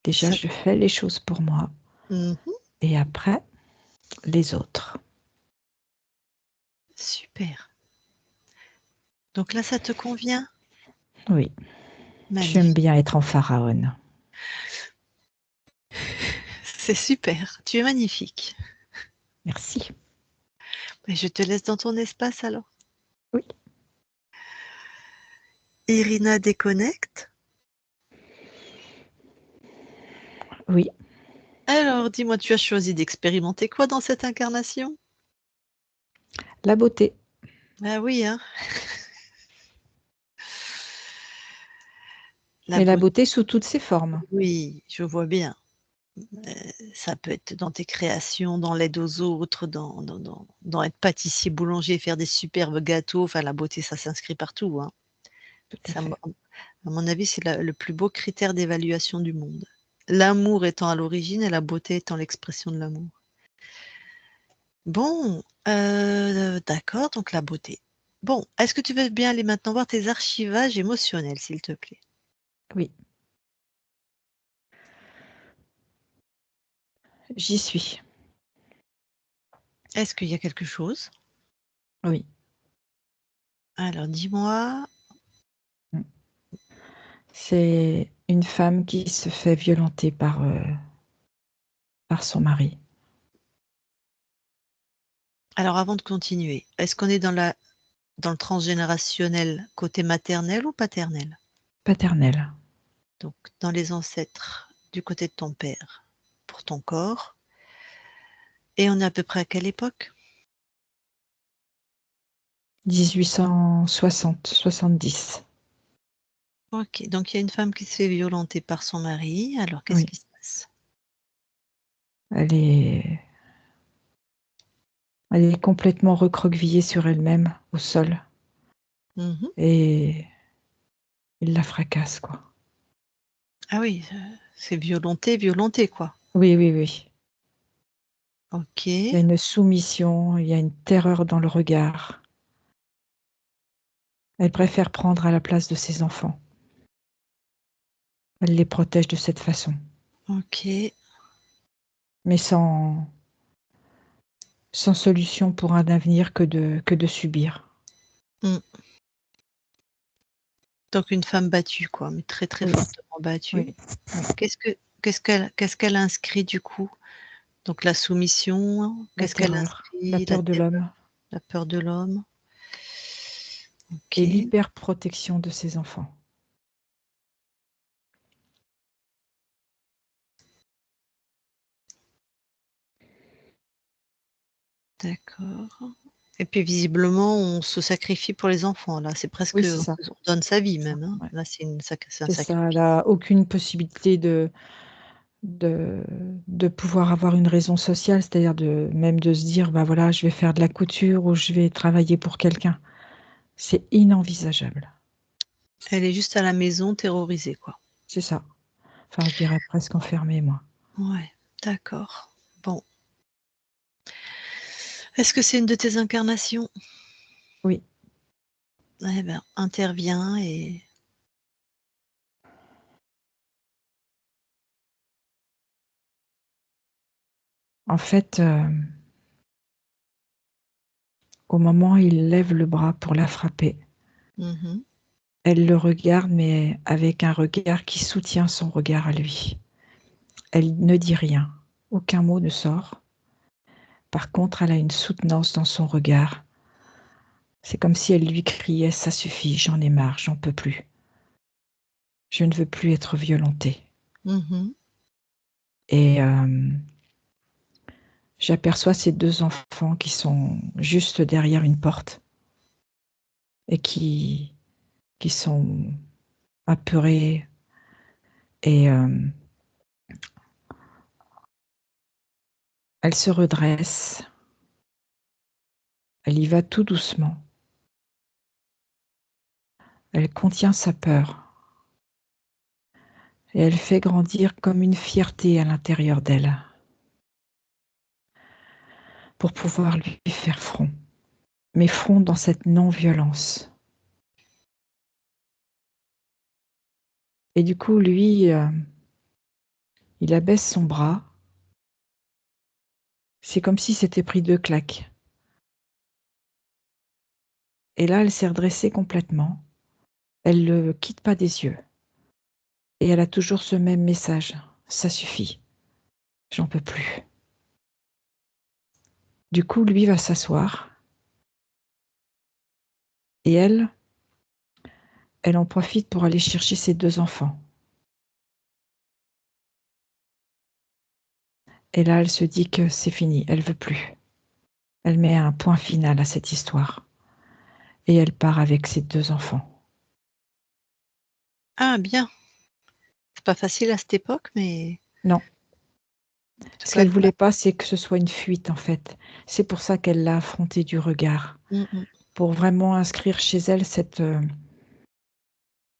Déjà, Ça- je fais les choses pour moi Mhm. et après, les autres. Super. Donc là, ça te convient? Oui, j'aime Magnifique. bien être en pharaon. C'est super. Tu es magnifique. Merci. Mais je te laisse dans ton espace alors. Oui. Irina déconnecte. Oui, Alors, dis-moi, tu as choisi d'expérimenter quoi dans cette incarnation? la beauté. Ah oui, hein. La Mais la beauté, beauté sous toutes ses formes. oui, je vois bien. Ça peut être dans tes créations, dans l'aide aux autres, dans être pâtissier, boulanger, faire des superbes gâteaux. Enfin, la beauté, ça s'inscrit partout, hein. Tout à Ça, fait. à mon avis, c'est le plus beau critère d'évaluation du monde. L'amour étant à l'origine et la beauté étant l'expression de l'amour. Bon, d'accord, donc la beauté. Bon, est-ce que tu veux bien aller maintenant voir tes archivages émotionnels, s'il te plaît? Oui, j'y suis. Est-ce qu'il y a quelque chose? Oui. Alors, dis-moi. Mm. C'est une femme qui se fait violenter par son mari. Alors, avant de continuer, est-ce qu'on est dans le transgénérationnel côté maternel ou paternel? Paternelle. Donc, dans les ancêtres du côté de ton père, pour ton corps. Et on est à peu près à quelle époque? 1860, 70. Ok, donc il y a une femme qui se fait violenter par son mari. Alors, qu'est-ce Oui, qui se passe? elle est complètement recroquevillée sur elle-même au sol Mhm. et il la fracasse, quoi. Ah oui, c'est violenté, violenté, quoi. Oui, oui, oui. Ok, Il y a une soumission, il y a une terreur dans le regard. Elle préfère prendre à la place de ses enfants. Elle les protège de cette façon, ok. mais sans solution pour un avenir que de subir. Mm. Donc une femme battue, quoi, mais très très Oui, fortement battue. oui, oui. Qu'est-ce qu'elle inscrit du coup? Donc la soumission, La qu'est-ce qu'elle terreur, la inscrit? La peur de terreur, l'homme la peur de l'homme. et Ok, l'hyperprotection de ses enfants. d'accord. Et puis visiblement, on se sacrifie pour les enfants, là. C'est presque, Oui, c'est ça. on donne sa vie C'est ça, même, hein. ouais. Là, c'est un C'est ça, elle sacrifice. a aucune possibilité de pouvoir avoir une raison sociale, c'est-à-dire même de se dire, bah voilà, je vais faire de la couture ou je vais travailler pour quelqu'un. C'est inenvisageable. Elle est juste à la maison terrorisée, quoi. C'est ça. Enfin, je dirais presque enfermée, moi. Ouais, d'accord. Bon. Est-ce que c'est une de tes incarnations? Oui, Eh ben, interviens et en fait, au moment où il lève le bras pour la frapper, mmh. elle le regarde, mais avec un regard qui soutient son regard à lui. Elle ne dit rien. Aucun mot ne sort. Par contre, elle a une soutenance dans son regard. C'est comme si elle lui criait: «Ça suffit, j'en ai marre, j'en peux plus. Je ne veux plus être violentée». Mmh. Et j'aperçois ces 2 enfants qui sont juste derrière une porte et qui sont apeurée. Et elle se redresse. Elle y va tout doucement. Elle contient sa peur. Et elle fait grandir comme une fierté à l'intérieur d'elle pour pouvoir lui faire front. Mais front dans cette non-violence. Et du coup, lui, il abaisse son bras. C'est comme si c'était pris 2 claques. Et là, elle s'est redressée complètement. Elle le quitte pas des yeux. Et elle a toujours ce même message. Ça suffit. J'en peux plus. Du coup, lui va s'asseoir. Et elle en profite pour aller chercher ses 2 enfants. Et là, elle se dit que c'est fini, elle veut plus. Elle met un point final à cette histoire. Et elle part avec ses 2 enfants. Ah bien. C'est pas facile à cette époque, mais Non. Ce c'est pas qu'elle le voulait pas, c'est que ce soit une fuite, en fait. C'est pour ça qu'elle l'a affronté du regard. Pour vraiment inscrire chez elle cette,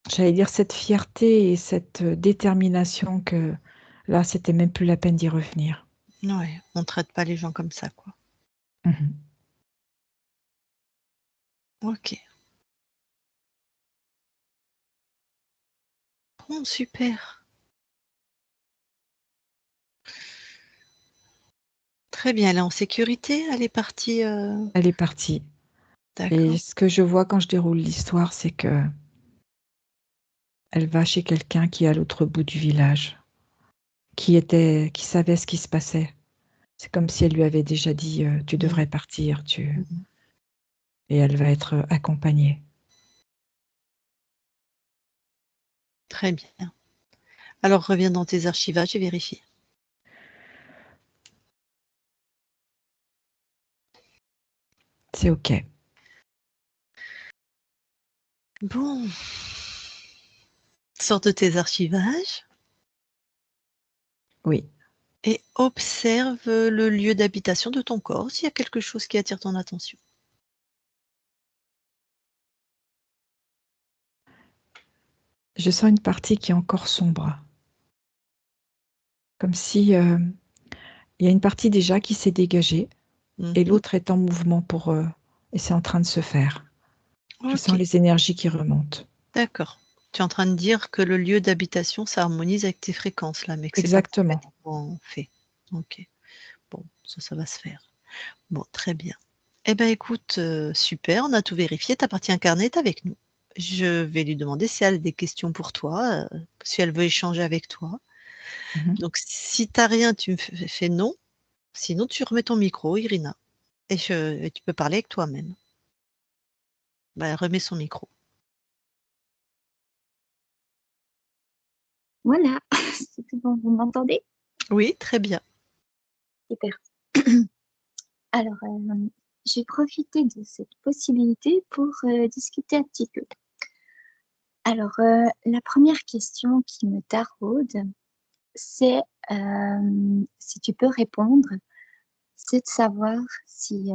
j'allais dire cette fierté et cette détermination que là, c'était même plus la peine d'y revenir. Ouais, on traite pas les gens comme ça, quoi. Mmh. OK. Bon, super. Très bien, elle est en sécurité? Elle est partie, Elle est partie. Et D'accord. ce que je vois quand je déroule l'histoire, c'est qu'elle va chez quelqu'un qui est à l'autre bout du village, qui savait ce qui se passait. C'est comme si elle lui avait déjà dit, «Tu Mmh. devrais partir, tu» Mmh. et elle va être, accompagnée. Très bien. Alors reviens dans tes archivages et vérifie. C'est OK. Bon. Sors de tes archivages Oui. et observe, le lieu d'habitation de ton corps, s'il y a quelque chose qui attire ton attention. Je sens une partie qui est encore sombre. Comme si, il y a une partie déjà qui s'est dégagée et Mmh. l'autre est en mouvement pour, et c'est en train de se faire. Je sens OK, les énergies qui remontent. d'accord. Tu es en train de dire que le lieu d'habitation, ça harmonise avec tes fréquences là, mais que c'est pas Exactement. complètement fait. OK. Bon, ça va se faire. Bon, très bien. Eh ben, écoute, super, on a tout vérifié. Ta partie incarnée est avec nous. Je vais lui demander si elle a des questions pour toi, si elle veut échanger avec toi. Mmh. Donc si tu as rien, tu me fais non, sinon tu remets ton micro, Irina, et tu peux parler avec toi-même. Bah, elle remet son micro. Voilà, c'est tout bon, vous m'entendez? Oui, très bien. Super. Alors, j'ai profité de cette possibilité pour discuter un petit peu. Alors, la première question qui me taraude, c'est, si tu peux répondre, c'est de savoir si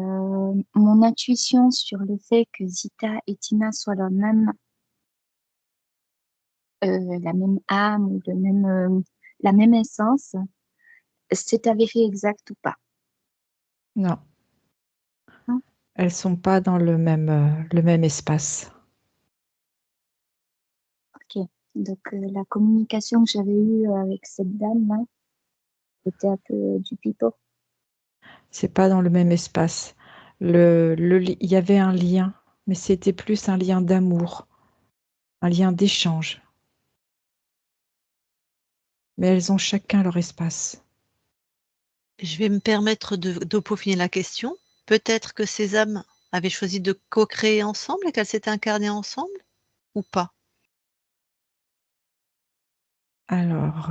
mon intuition sur le fait que Zita et Tina soient la même âme ou la même essence, s'est avérée exacte ou pas. Non, Hein. elles sont pas dans le même espace. Ok. Donc, la communication que j'avais eue avec cette dame-là était un peu du pipeau. C'est pas dans le même espace. Il y avait un lien, mais c'était plus un lien d'amour, un lien d'échange. Mais elles ont chacun leur espace. Je vais me permettre de peaufiner la question. Peut-être que ces âmes avaient choisi de co-créer ensemble et qu'elles s'étaient incarnées ensemble ou pas? Alors,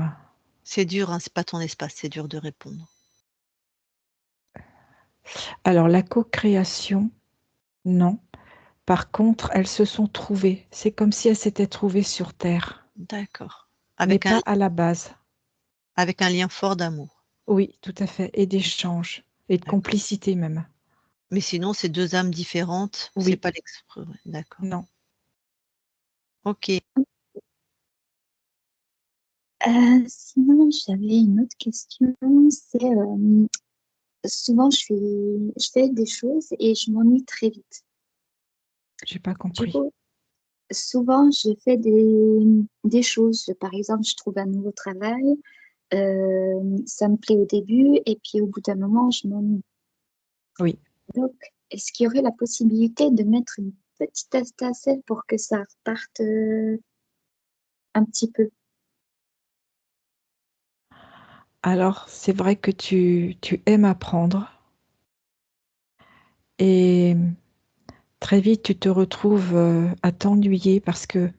C'est dur, hein, c'est pas ton espace, c'est dur de répondre. la co-création, non. Par contre, elles se sont trouvées. C'est comme si elles s'étaient trouvées sur Terre, D'accord. mais Avec pas à la base. un lien fort d'amour. Oui, tout à fait. Et d'échange. Et de D'accord. complicité même. Mais sinon, c'est 2 âmes différentes, c'est Oui, pas ouais, d'accord. non. OK. Sinon, j'avais une autre question. C'est souvent, je fais des choses et je m'ennuie très vite. J'ai pas Du compris. coup, souvent, je fais des choses. Par exemple, je trouve un nouveau travail. Ça me plaît au début et puis au bout d'un moment, je m'ennuie. Oui. Donc, est-ce qu'il y aurait la possibilité de mettre une petite étincelle pour que ça reparte un petit peu? Alors, c'est vrai que tu aimes apprendre et très vite, tu te retrouves à t'ennuyer parce que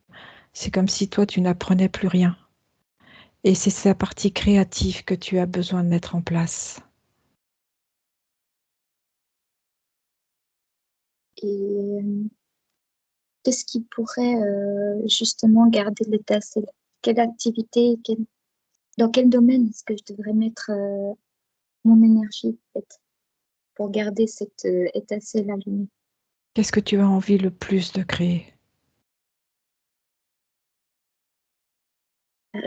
c'est comme si toi, tu n'apprenais plus rien. Et c'est sa partie créative que tu as besoin de mettre en place. Et qu'est-ce qui pourrait justement garder l'étincelle? Quelle activité, dans quel domaine est-ce que je devrais mettre mon énergie en fait, pour garder cette étincelle allumée? Qu'est-ce que tu as envie le plus de créer?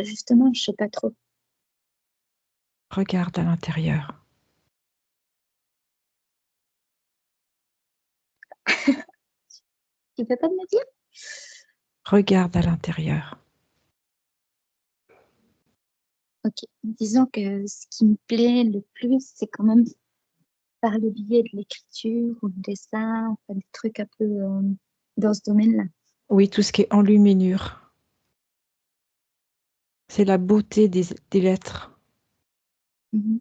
Justement, je sais pas trop. Regarde à l'intérieur. Tu peux pas me dire? Regarde à l'intérieur. Ok, disons que ce qui me plaît le plus, c'est quand même par le biais de l'écriture ou du dessin, enfin, des trucs un peu dans ce domaine-là. Oui, tout ce qui est enluminure. C'est la beauté des lettres. Mhm.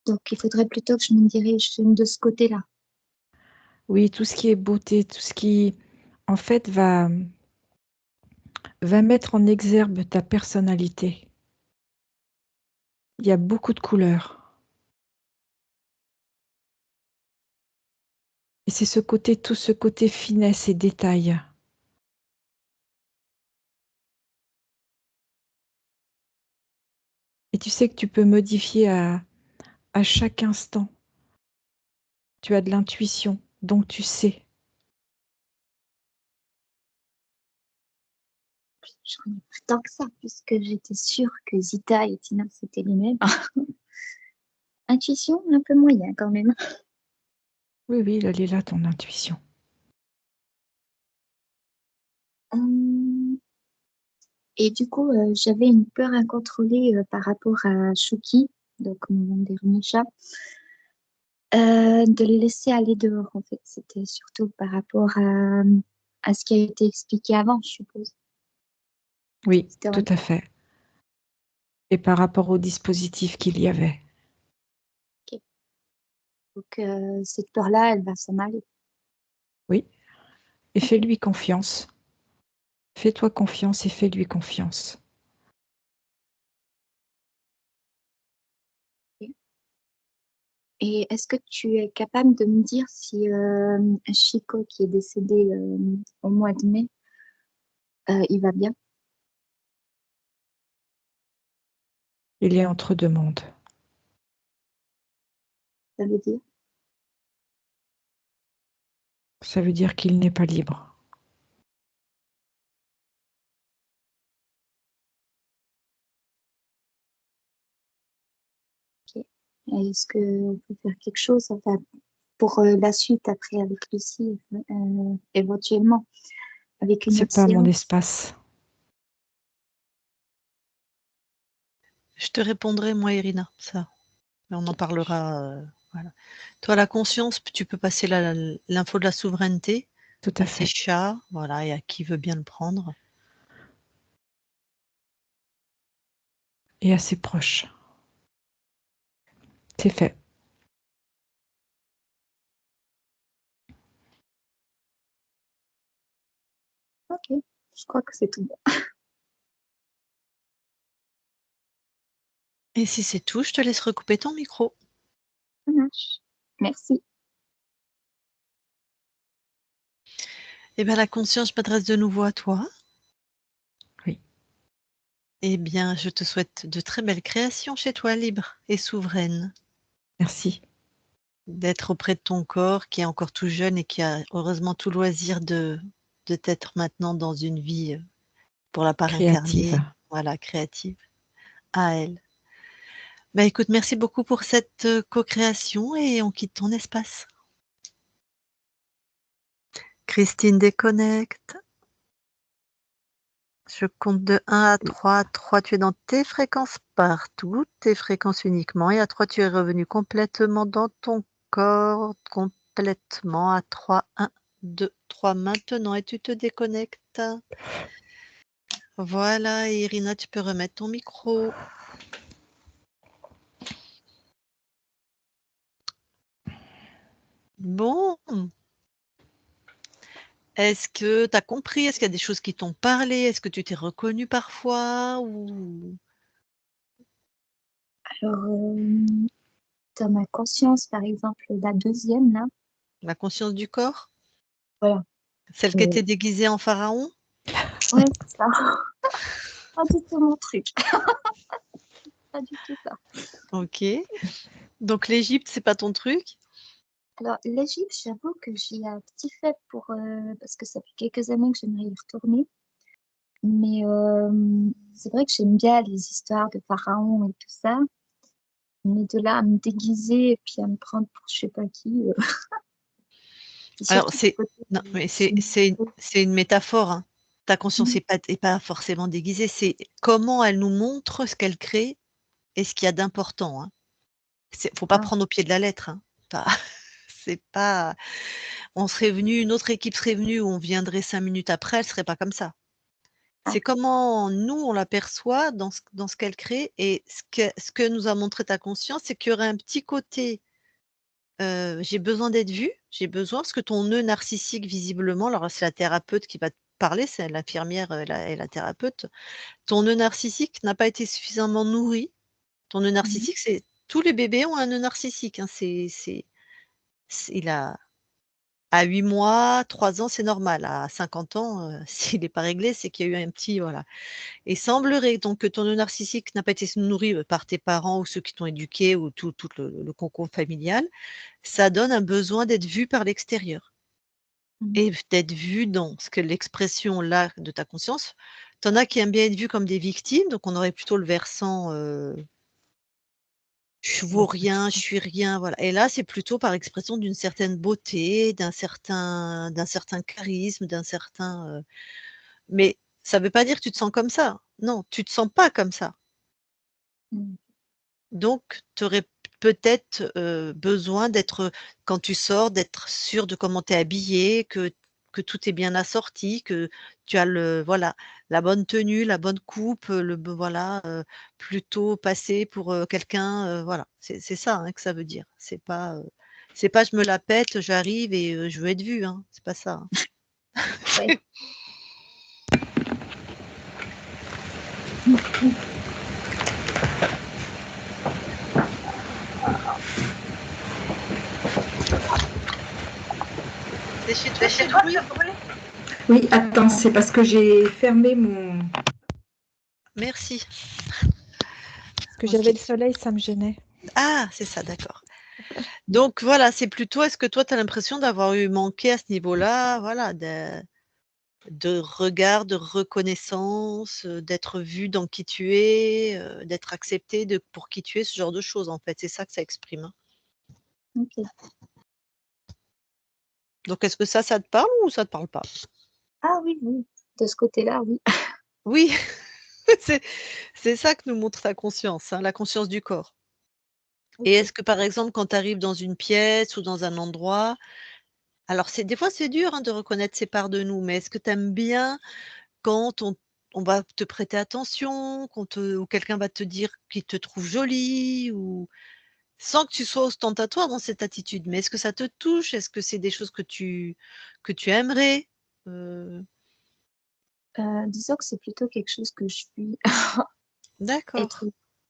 Donc, il faudrait plutôt que je me dirige de ce côté-là. Oui, tout ce qui est beauté, tout ce qui, en fait, va mettre en exergue ta personnalité. Il y a beaucoup de couleurs. Et c'est tout ce côté finesse et détail. Et tu sais que tu peux modifier à chaque instant. Tu as de l'intuition, donc tu sais. Je connais pas tant que ça, puisque j'étais sûre que Zita et Tina, c'était les mêmes. Intuition, un peu moyen quand même. Oui, oui, elle est là, ton intuition. Hum, Et du coup, j'avais une peur incontrôlée par rapport à Shuki, donc mon dernier chat, de le laisser aller dehors, en fait. C'était surtout par rapport à ce qui a été expliqué avant, je suppose. Oui, C'était tout à fait. Et par rapport au dispositif qu'il y avait. ok. Donc, cette peur-là, elle va s'en aller. Oui, et Ok. fais-lui confiance. Fais-toi confiance et fais-lui confiance. Et est-ce que tu es capable de me dire si Chico, qui est décédé au mois de mai, il va bien? Il est entre deux mondes. Ça veut dire? Ça veut dire qu'il n'est pas libre. Ok. Est-ce qu'on peut faire quelque chose enfin, pour la suite après avec Lucie, éventuellement, avec une C'est autre pas mon séance? espace. Je te répondrai moi, Irina, ça. Mais on en Ok. parlera, voilà. Toi, la conscience, tu peux passer l'info de la souveraineté Tout à à ces fait. chats, voilà, et à qui veut bien le prendre. Et assez proche. C'est fait. Ok, je crois que c'est tout bon. Et si c'est tout, je te laisse recouper ton micro. Ça marche. Merci. Eh bien, la conscience, je m'adresse de nouveau à toi. Oui. Eh bien, je te souhaite de très belles créations chez toi, libre et souveraine. Merci. D'être auprès de ton corps qui est encore tout jeune et qui a heureusement tout loisir de t'être maintenant dans une vie pour la part Créative. incarnée, voilà, créative, à elle. Bah écoute, merci beaucoup pour cette co-création et on quitte ton espace. Christine déconnecte. Je compte de 1 à 3. 3, tu es dans tes fréquences partout, tes fréquences uniquement. Et à 3, tu es revenu complètement dans ton corps, complètement. À 3, 1, 2, 3 maintenant et tu te déconnectes. Voilà, Irina, tu peux remettre ton micro. Bon. Est-ce que tu as compris? Est-ce qu'il y a des choses qui t'ont parlé? Est-ce que tu t'es reconnu parfois ou Alors, dans ma conscience, par exemple, la deuxième, là, la conscience du corps? voilà. Celle qui était déguisée en pharaon? Ouais, c'est ça. Pas du tout mon truc. Pas du tout ça. OK. Donc l'Égypte, c'est pas ton truc? Alors, l'Égypte, j'avoue que j'ai un petit fait pour, parce que ça fait quelques années que j'aimerais y retourner. Mais c'est vrai que j'aime bien les histoires de pharaons et tout ça. Mais de là à me déguiser et puis à me prendre pour je sais pas qui. Et Alors surtout du c'est côté non, mais gynéco. c'est une métaphore, hein. Ta conscience Mhm. est pas forcément déguisée, c'est comment elle nous montre ce qu'elle crée et ce qu'il y a d'important, hein. Faut pas Ah, prendre au pied de la lettre, hein. Pas c'est pas on serait venu une autre équipe serait venue ou on viendrait 5 minutes après, elle serait pas comme ça. ah, C'est comment nous, on l'aperçoit dans ce qu'elle crée et ce que nous a montré ta conscience, c'est qu'il y aurait un petit côté, j'ai besoin d'être vue, j'ai besoin parce que ton nœud narcissique visiblement, alors c'est la thérapeute qui va te parler, c'est l'infirmière, la thérapeute. Ton nœud narcissique n'a pas été suffisamment nourri. Ton nœud mhm. narcissique, c'est tous les bébés ont un nœud narcissique, hein, il a à 8 mois, 3 ans, c'est normal. À 50 ans, s'il n'est pas réglé, c'est qu'il y a eu un petit voilà. Et semblerait donc que ton nœud narcissique n'a pas été nourri, par tes parents ou ceux qui t'ont éduqué ou tout le cocon familial, ça donne un besoin d'être vu par l'extérieur Mhm. et d'être vu dans ce que l'expression là de ta conscience, tu en as qui aiment bien être vus comme des victimes, donc on aurait plutôt le versant, je vaux rien, je suis rien, voilà. Et là, c'est plutôt par expression d'une certaine beauté, d'un certain charisme, mais ça veut pas dire que tu te sens comme ça. Non, tu te sens pas comme ça. Mhm. Donc, tu aurais peut-être, besoin d'être, quand tu sors, d'être sûr de comment tu es habillé, que tout est bien assorti, que tu as voilà, la bonne tenue, la bonne coupe, voilà, plutôt passer pour, quelqu'un, voilà. C'est ça, hein, que ça veut dire. C'est pas je me la pète, j'arrive et je veux être vue, hein. C'est pas ça, hein. Ouais. Mhm. C'est chez toi ce bruit? Oui, attends, c'est parce que j'ai fermé mon... Merci. Parce que OK. j'avais le soleil, ça me gênait. Ah, c'est ça, d'accord. Donc voilà, c'est plutôt est-ce que toi tu as l'impression d'avoir eu manqué à ce niveau-là, voilà, de regard, de reconnaissance, d'être vu dans qui tu es, d'être accepté pour qui tu es, ce genre de choses en fait, c'est ça que ça exprime, hein. Ok. Donc est-ce que ça te parle ou ça te parle pas? Ah oui, oui. De ce côté-là, oui. Oui, c'est c'est ça que nous montre ta conscience, hein, la conscience du corps. Et Ok. est-ce que par exemple quand tu arrives dans une pièce ou dans un endroit, alors c'est des fois c'est dur, hein, de reconnaître ces parts de nous, mais est-ce que tu aimes bien quand on va te prêter attention, ou quelqu'un va te dire qu'il te trouve jolie ou sans que tu sois ostentatoire dans cette attitude, mais est-ce que ça te touche? Est-ce que c'est des choses que tu aimerais? Heu, Disons que c'est plutôt quelque chose que je suis. Être, d'accord.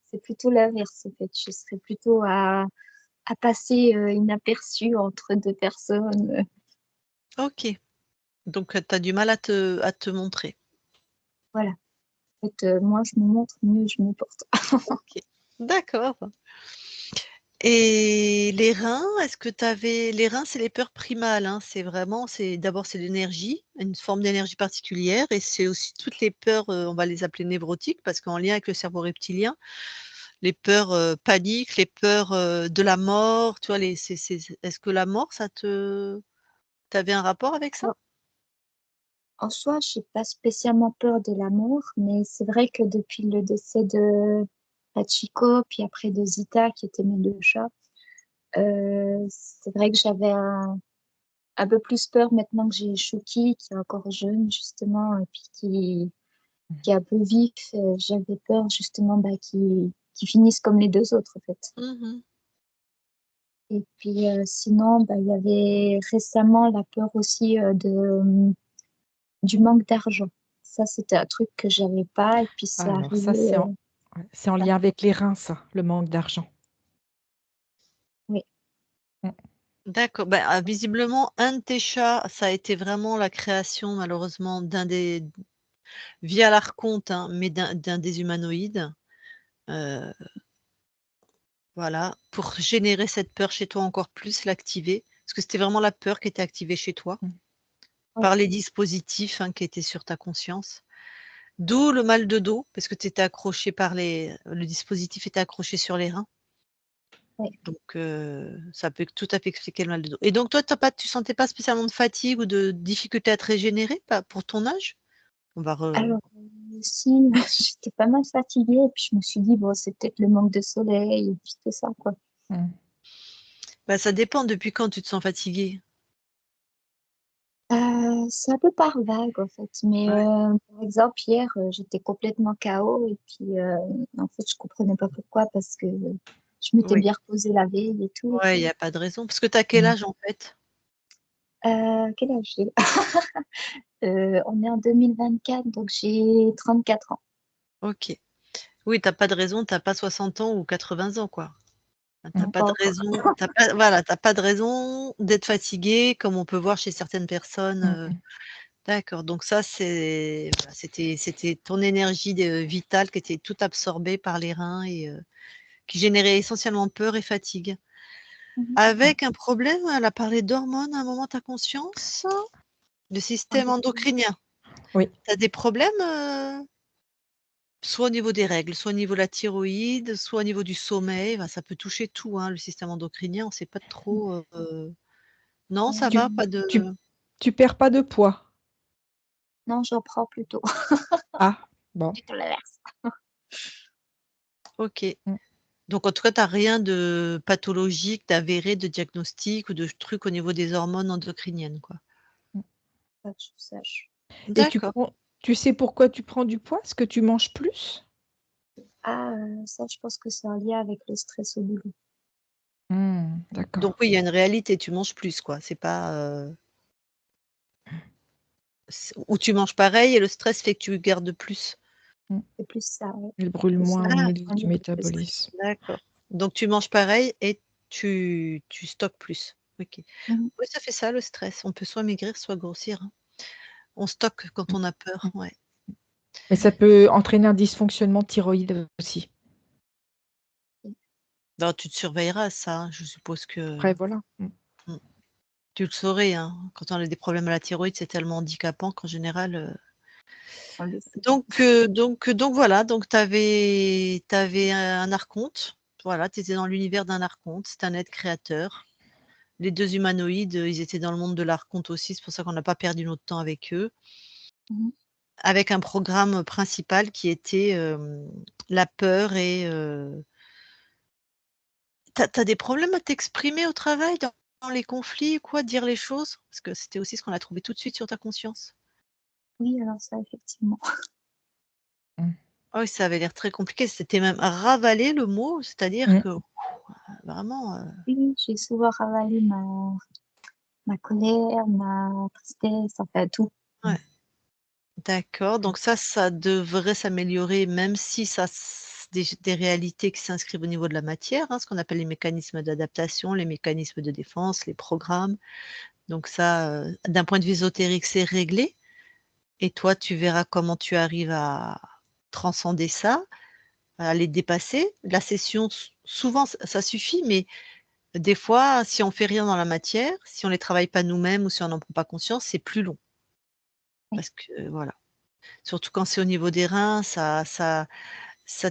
c'est plutôt l'inverse, en fait. Je serais plutôt à à passer inaperçu entre deux personnes. OK. Donc, tu as du mal à te montrer. Voilà. En fait, moins je me montre, mieux je me porte. OK. D'accord. Et les reins, est-ce que tu avais les reins, c'est les peurs primales, hein, c'est vraiment d'abord c'est l'énergie, une forme d'énergie particulière et c'est aussi toutes les peurs, on va les appeler névrotiques parce qu'en lien avec le cerveau reptilien, les peurs, paniques, les peurs, de la mort, tu vois? Les c'est est-ce que la mort, tu avais un rapport avec ça? En en soi, j'ai pas spécialement peur de la mort, mais c'est vrai que depuis le décès de Hachiko, puis après de Zita, qui étaient mes 2 chats, c'est vrai que j'avais un peu plus peur maintenant que j'ai Shuki, qui est encore jeune justement et puis qui est un peu vif. J'avais peur justement, bah, qu'il finisse comme les 2 autres, en fait. Mmh. Et puis, sinon, bah, il y avait récemment la peur aussi, du manque d'argent. Ça, c'était un truc que j'avais pas et puis c'est Alors ça, arrivé, ouais, c'est en ça lien avec les reins ça, le manque d'argent. oui. Mmh. D'accord, bah, visiblement un de tes chats, ça a été vraiment la création malheureusement d'un des via l'archonte, hein, mais d'un des humanoïdes. Heu, voilà, pour générer cette peur chez toi encore plus, l'activer. Parce que c'était vraiment la peur qui était activée chez toi, Mmh. Ouais. par les dispositifs, hein, qui étaient sur ta conscience. D'où le mal de dos, parce que tu étais accroché par le dispositif était accroché sur les reins. Ouais. Donc ça peut tout à fait expliquer le mal de dos. Et donc toi, tu sentais pas spécialement de fatigue ou de difficulté à te régénérer, pas pour ton âge? On va re Alors, si, j'étais pas mal fatiguée et puis je me suis dit: «Bon, c'est peut-être le manque de soleil et puis tout ça, quoi». Mmh. Bah, ça dépend depuis quand tu te sens fatigué. C'est un peu par vague, en fait, mais Ouais, par exemple, hier, j'étais complètement KO et puis, en fait, je comprenais pas pourquoi parce que je m'étais oui, bien reposée la veille et tout. ouais, il y a pas de raison. Parce que tu as quel Mmh. âge en fait? Quel âge j'ai? On est en 2024, donc j'ai 34 ans. OK. Oui, tu as pas de raison, tu as pas 60 ans ou 80 ans, quoi. Tu as Mmh. pas Pas de encore. raison, tu as pas voilà, tu as pas de raison d'être fatigué comme on peut voir chez certaines personnes, Mmh mh. d'accord, donc ça c'est voilà, c'était ton énergie vitale qui était toute absorbée par les reins et qui générait essentiellement peur et fatigue. Mmh. Mmh. Avec un problème, elle a parlé d'hormones à un moment, tu as conscience? Le système Avec endocrinien. Oui. Tu as des problèmes, soit au niveau des règles, soit au niveau de la thyroïde, soit au niveau du sommeil, bah, ça peut toucher tout, hein, le système endocrinien, on sait pas trop, non, ça Tu va? Mmh. Pas tu de tu perds pas de poids? Non, j'en prends plutôt. Ah, bon. Plutôt l'inverse. OK. Mmh. Donc en tout cas, tu as rien de pathologique, d'avéré, de diagnostic ou de truc au niveau des hormones endocriniennes, quoi? Mmh. Pas que je sache. Et D'accord. tu sais pourquoi tu prends du poids? Est-ce que tu manges plus? Ah, ça, je pense que c'est en lien avec le stress au boulot. Mmh, Donc d'accord. oui, il y a une réalité, tu manges plus, quoi. C'est pas, ou tu manges pareil et le stress fait que tu gardes plus? Mmh. C'est plus ça, ouais. Il brûle Le moins au stress, Ah! niveau en du lien avec le stress. métabolisme. D'accord. Donc tu manges pareil et tu stockes plus. OK. Mmh. Oui, ça fait ça le stress. On peut soit maigrir, soit grossir, hein. On stocke quand Mmh. on a peur, Mmh. ouais. Mais ça peut entraîner un dysfonctionnement thyroïde aussi. Bah, tu te surveilleras ça, hein, je suppose que Après voilà. Mmh. mmh, tu le saurais, hein. Quand on a des problèmes à la thyroïde, c'est tellement handicapant qu'en général, On le sait. donc voilà, donc tu avais un archonte, voilà, tu étais dans l'univers d'un archonte, c'est un être créateur. Les 2 humanoïdes, ils étaient dans le monde de l'archonte aussi, c'est pour ça qu'on n'a pas perdu notre temps avec eux. Mmh. Avec un programme principal qui était, la peur et tu as des problèmes à t'exprimer au travail, dans les conflits ou quoi, dire les choses? Parce que c'était aussi ce qu'on a trouvé tout de suite sur ta conscience. Oui, alors ça, effectivement. Mmh. Ah oui, ça avait l'air très compliqué, c'était même ravaler le mot, c'est-à-dire Mmh. que vraiment, Oui, oui, j'ai souvent ravalé ma colère, ma tristesse, enfin tout. ouais, d'accord, donc ça devrait s'améliorer même si ça des réalités qui s'inscrivent au niveau de la matière, hein, ce qu'on appelle les mécanismes d'adaptation, les mécanismes de défense, les programmes. Donc ça, d'un point de vue ésotérique, c'est réglé. Et toi, tu verras comment tu arrives à transcender ça, à les dépasser. La session, souvent, ça suffit, mais des fois, si on fait rien dans la matière, si on les travaille pas nous-mêmes ou si on n'en prend pas conscience, c'est plus long. Oui. Parce que voilà. Surtout quand c'est au niveau des reins, ça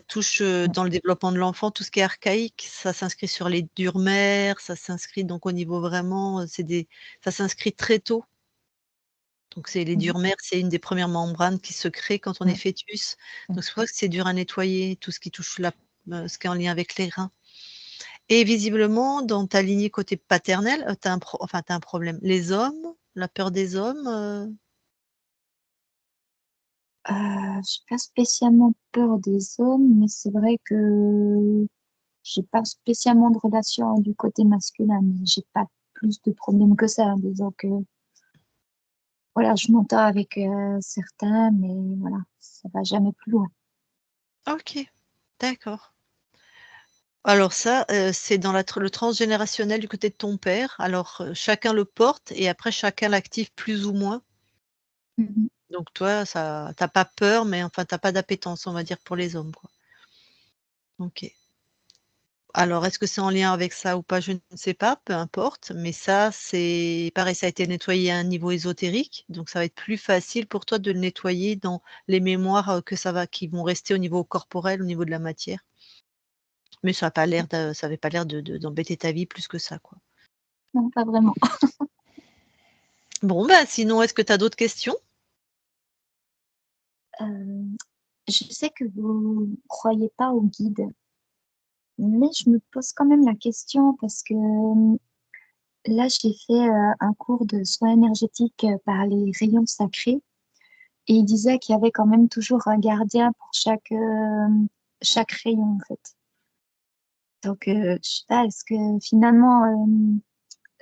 touche, dans le développement de l'enfant, tout ce qui est archaïque, ça s'inscrit sur les dures mères, ça s'inscrit donc au niveau vraiment, ça s'inscrit très tôt. Donc c'est les Mhm. dures mères, c'est une des premières membranes qui se crée quand on est fœtus. Donc c'est pour ça que c'est dur à nettoyer, tout ce qui touche ce qui est en lien avec les reins. Et visiblement, dans ta lignée côté paternel, tu as un problème. Les hommes, la peur des hommes, J'ai pas spécialement peur des hommes, mais c'est vrai que j'ai pas spécialement de relation du côté masculin, mais j'ai pas plus de problèmes que ça. Disons que voilà, je m'entends avec certains, mais voilà, ça va jamais plus loin. OK, d'accord. Alors ça, c'est dans le transgénérationnel du côté de ton père. Alors, chacun le porte et après chacun l'active plus ou moins. Mhm. Donc toi, ça tu pas peur, mais enfin, tu pas d'appétence, on va dire, pour les hommes, quoi. OK. Alors, est-ce que c'est en lien avec ça ou pas? Je ne sais pas, peu importe, mais ça, c'est pareil, ça a été nettoyé à un niveau ésotérique, donc ça va être plus facile pour toi de le nettoyer dans les mémoires, qui vont rester au niveau corporel, au niveau de la matière. Mais ça avait pas l'air d'embêter ta vie plus que ça, quoi. Non, pas vraiment. Bon, bah, sinon, est-ce que tu as d'autres questions? Euh, je sais que vous ne croyez pas aux guides, mais je me pose quand même la question parce que là, j'ai fait un cours de soins énergétiques par les rayons sacrés et il disait qu'il y avait quand même toujours un gardien pour chaque rayon, en fait. Donc, je sais pas, est-ce que finalement,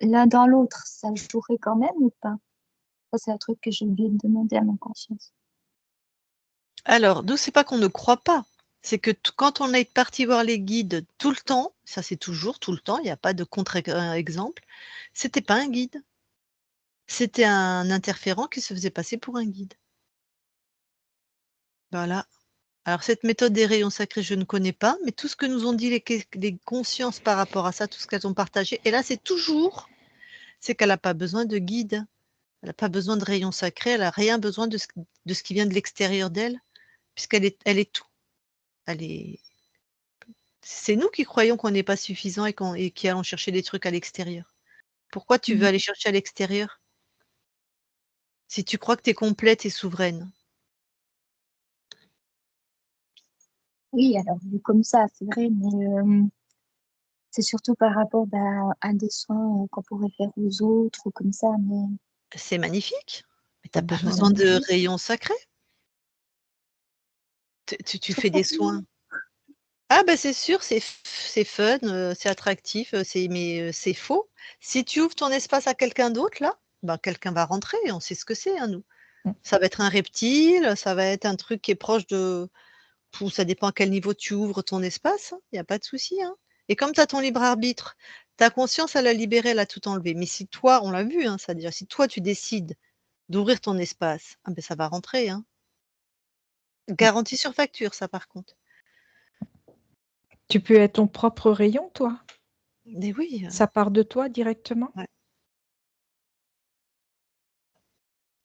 l'un dans l'autre, ça jouerait quand même ou pas? Ça, c'est un truc que j'ai oublié de demander à mon conscience. Alors, nous, c'est pas qu'on ne croit pas, c'est que quand on est parti voir les guides tout le temps, ça c'est toujours, tout le temps, il n'y a pas de contre-exemple, c'était pas un guide. C'était un interférent qui se faisait passer pour un guide. Voilà. Alors cette méthode des rayons sacrés, je ne connais pas, mais tout ce que nous ont dit les consciences par rapport à ça, tout ce qu'elles ont partagé, et là c'est qu'elle a pas besoin de guide, elle a pas besoin de rayons sacrés, elle a rien besoin de ce qui vient de l'extérieur d'elle, puisqu'elle est tout. C'est nous qui croyons qu'on n'est pas suffisant et qui allons chercher des trucs à l'extérieur. Pourquoi tu veux Mhm. aller chercher à l'extérieur? Si tu crois que tu es complète et souveraine. Oui, alors vu comme ça, c'est vrai, mais c'est surtout par rapport à des soins qu'on pourrait faire aux autres ou comme ça, mais C'est magnifique, mais tu Pas as pas besoin besoin non de plus. rayons sacrés. Tu fais pourquoi des pas? soins. Ah bah, c'est sûr, c'est fun, c'est attractif, mais c'est faux. Si tu ouvres ton espace à quelqu'un d'autre là, ben, quelqu'un va rentrer, on sait ce que c'est, hein, nous. Mm. Ça va être un reptile, ça va être un truc qui est proche de ou ça dépend à quel niveau tu ouvres ton espace, il y a pas de souci, hein. Et comme tu as ton libre arbitre, ta conscience, elle a libéré, elle a tout enlevé. Mais si toi, on l'a vu, hein, ça dire si toi tu décides d'ouvrir ton espace, ah beh, ça va rentrer, hein. Garantie sur facture ça par contre. Tu peux être ton propre rayon, toi. Mais oui, Ça part de toi directement. ouais.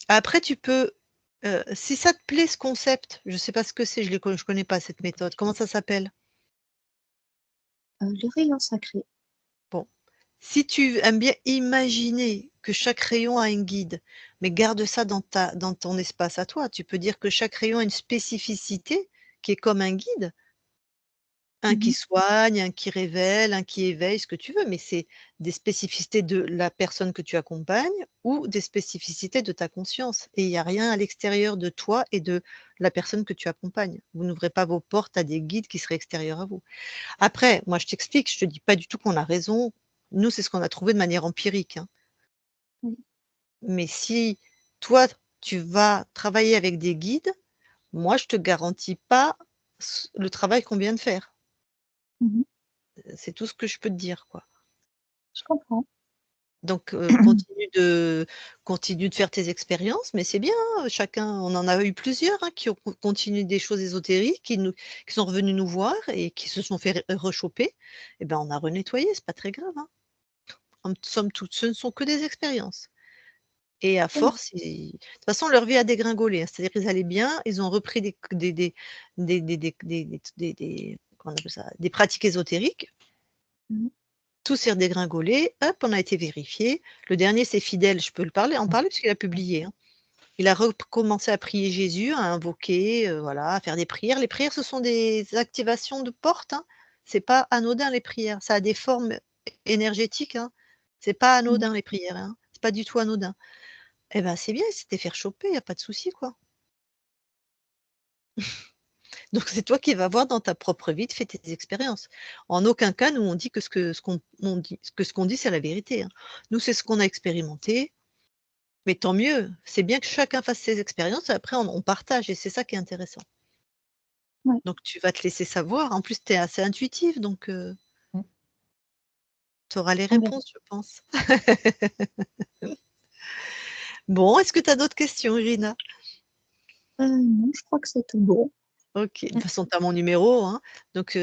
Après tu peux, si ça te plaît ce concept, je sais pas ce que c'est, je connais pas cette méthode. Comment ça s'appelle? Le rayon sacré. Bon, si tu aimes bien imaginer que chaque rayon a un guide, mais garde ça dans ton espace à toi. Tu peux dire que chaque rayon a une spécificité qui est comme un guide. Un qui Mhm. soigne, un qui révèle, un qui éveille, ce que tu veux, mais c'est des spécificités de la personne que tu accompagnes ou des spécificités de ta conscience et il y a rien à l'extérieur de toi et de la personne que tu accompagnes. Vous n'ouvrez pas vos portes à des guides qui seraient extérieurs à vous. Après, moi je t'explique, je te dis pas du tout qu'on a raison. Nous, c'est ce qu'on a trouvé de manière empirique, hein. Oui. Mais si toi, tu vas travailler avec des guides, moi je te garantis pas le travail qu'on vient de faire. Mhm. C'est tout ce que je peux te dire, quoi. Je comprends. Donc, continue de faire tes expériences, mais c'est bien, hein, chacun, on en a eu plusieurs, hein, qui ont continué des choses ésotériques, qui sont revenus nous voir et qui se sont fait rechoper. Et ben, on a renettoyé, c'est pas très grave, hein. En somme toute, ce ne sont que des expériences. Et à C'est vrai. force, de toute façon, leur vie a dégringolé, hein. C'est-à-dire qu'ils allaient bien, ils ont repris comment on appelle ça? Des pratiques ésotériques. Mhm. Tout s'est redégringolé, hop, on a été vérifié. Le dernier, c'est Fidèle, je peux en parler parce qu'il a publié, hein. Il a recommencé à prier Jésus, à invoquer, voilà, à faire des prières. Les prières, ce sont des activations de portes, hein. C'est pas anodin les prières, ça a des formes énergétiques, hein. C'est pas Mhm. anodin les prières, hein. C'est pas du tout anodin. Eh ben, c'est bien, il s'était fait choper, il y a pas de souci, quoi. Donc c'est toi qui vas voir dans ta propre vie, de faire tes expériences. En aucun cas, nous, on dit que ce qu'on dit, c'est la vérité, hein. Nous, c'est ce qu'on a expérimenté, mais tant mieux. C'est bien que chacun fasse ses expériences et après on partage et c'est ça qui est intéressant. Ouais. Donc tu vas te laisser savoir. En plus, tu es assez intuitive, donc tu auras les On verra. réponses, je pense. Bon, est-ce que tu as d'autres questions, Irina? Non, je crois que c'est tout bon. OK. De toute façon, tu as mon numéro, hein. Donc,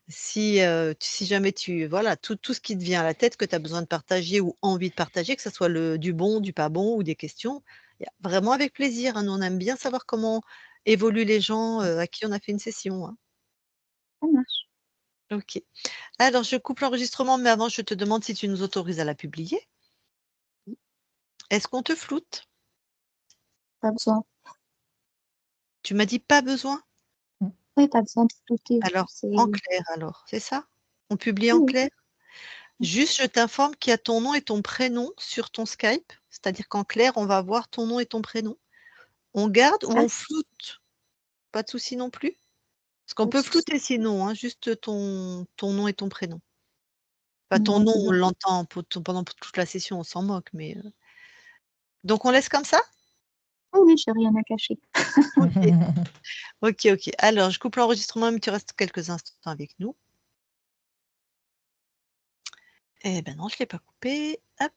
si jamais voilà, tout ce qui te vient à la tête, que tu as besoin de partager ou envie de partager, que ça soit du bon, du pas bon ou des questions, y a vraiment avec plaisir, hein. Nous, on aime bien savoir comment évoluent les gens, à qui on a fait une session, hein. Ça marche. OK. Alors, je coupe l'enregistrement, mais avant, je te demande si tu nous autorises à la publier. Est-ce qu'on te floute? Pas besoin. Tu m'as dit: «Pas besoin»? Oui, pas besoin de flouter. Alors, C'est en oui, clair alors, c'est ça? On publie en oui. clair? Juste, je t'informe qu'il y a ton nom et ton prénom sur ton Skype, c'est-à-dire qu'en clair, on va voir ton nom et ton prénom. On garde ou Ah, on floute? Pas de souci non plus? Parce qu'on pas de peut souci. flouter sinon, hein, juste ton nom et ton prénom. Enfin, ton Non, nom, c'est on bon. l'entend pendant toute la session, on s'en moque, mais donc on laisse comme ça? Oui, oui, j'ai rien à cacher. OK. OK, OK. Alors, je coupe l'enregistrement, mais tu restes quelques instants avec nous. Eh ben non, je ne l'ai pas coupé. Hop.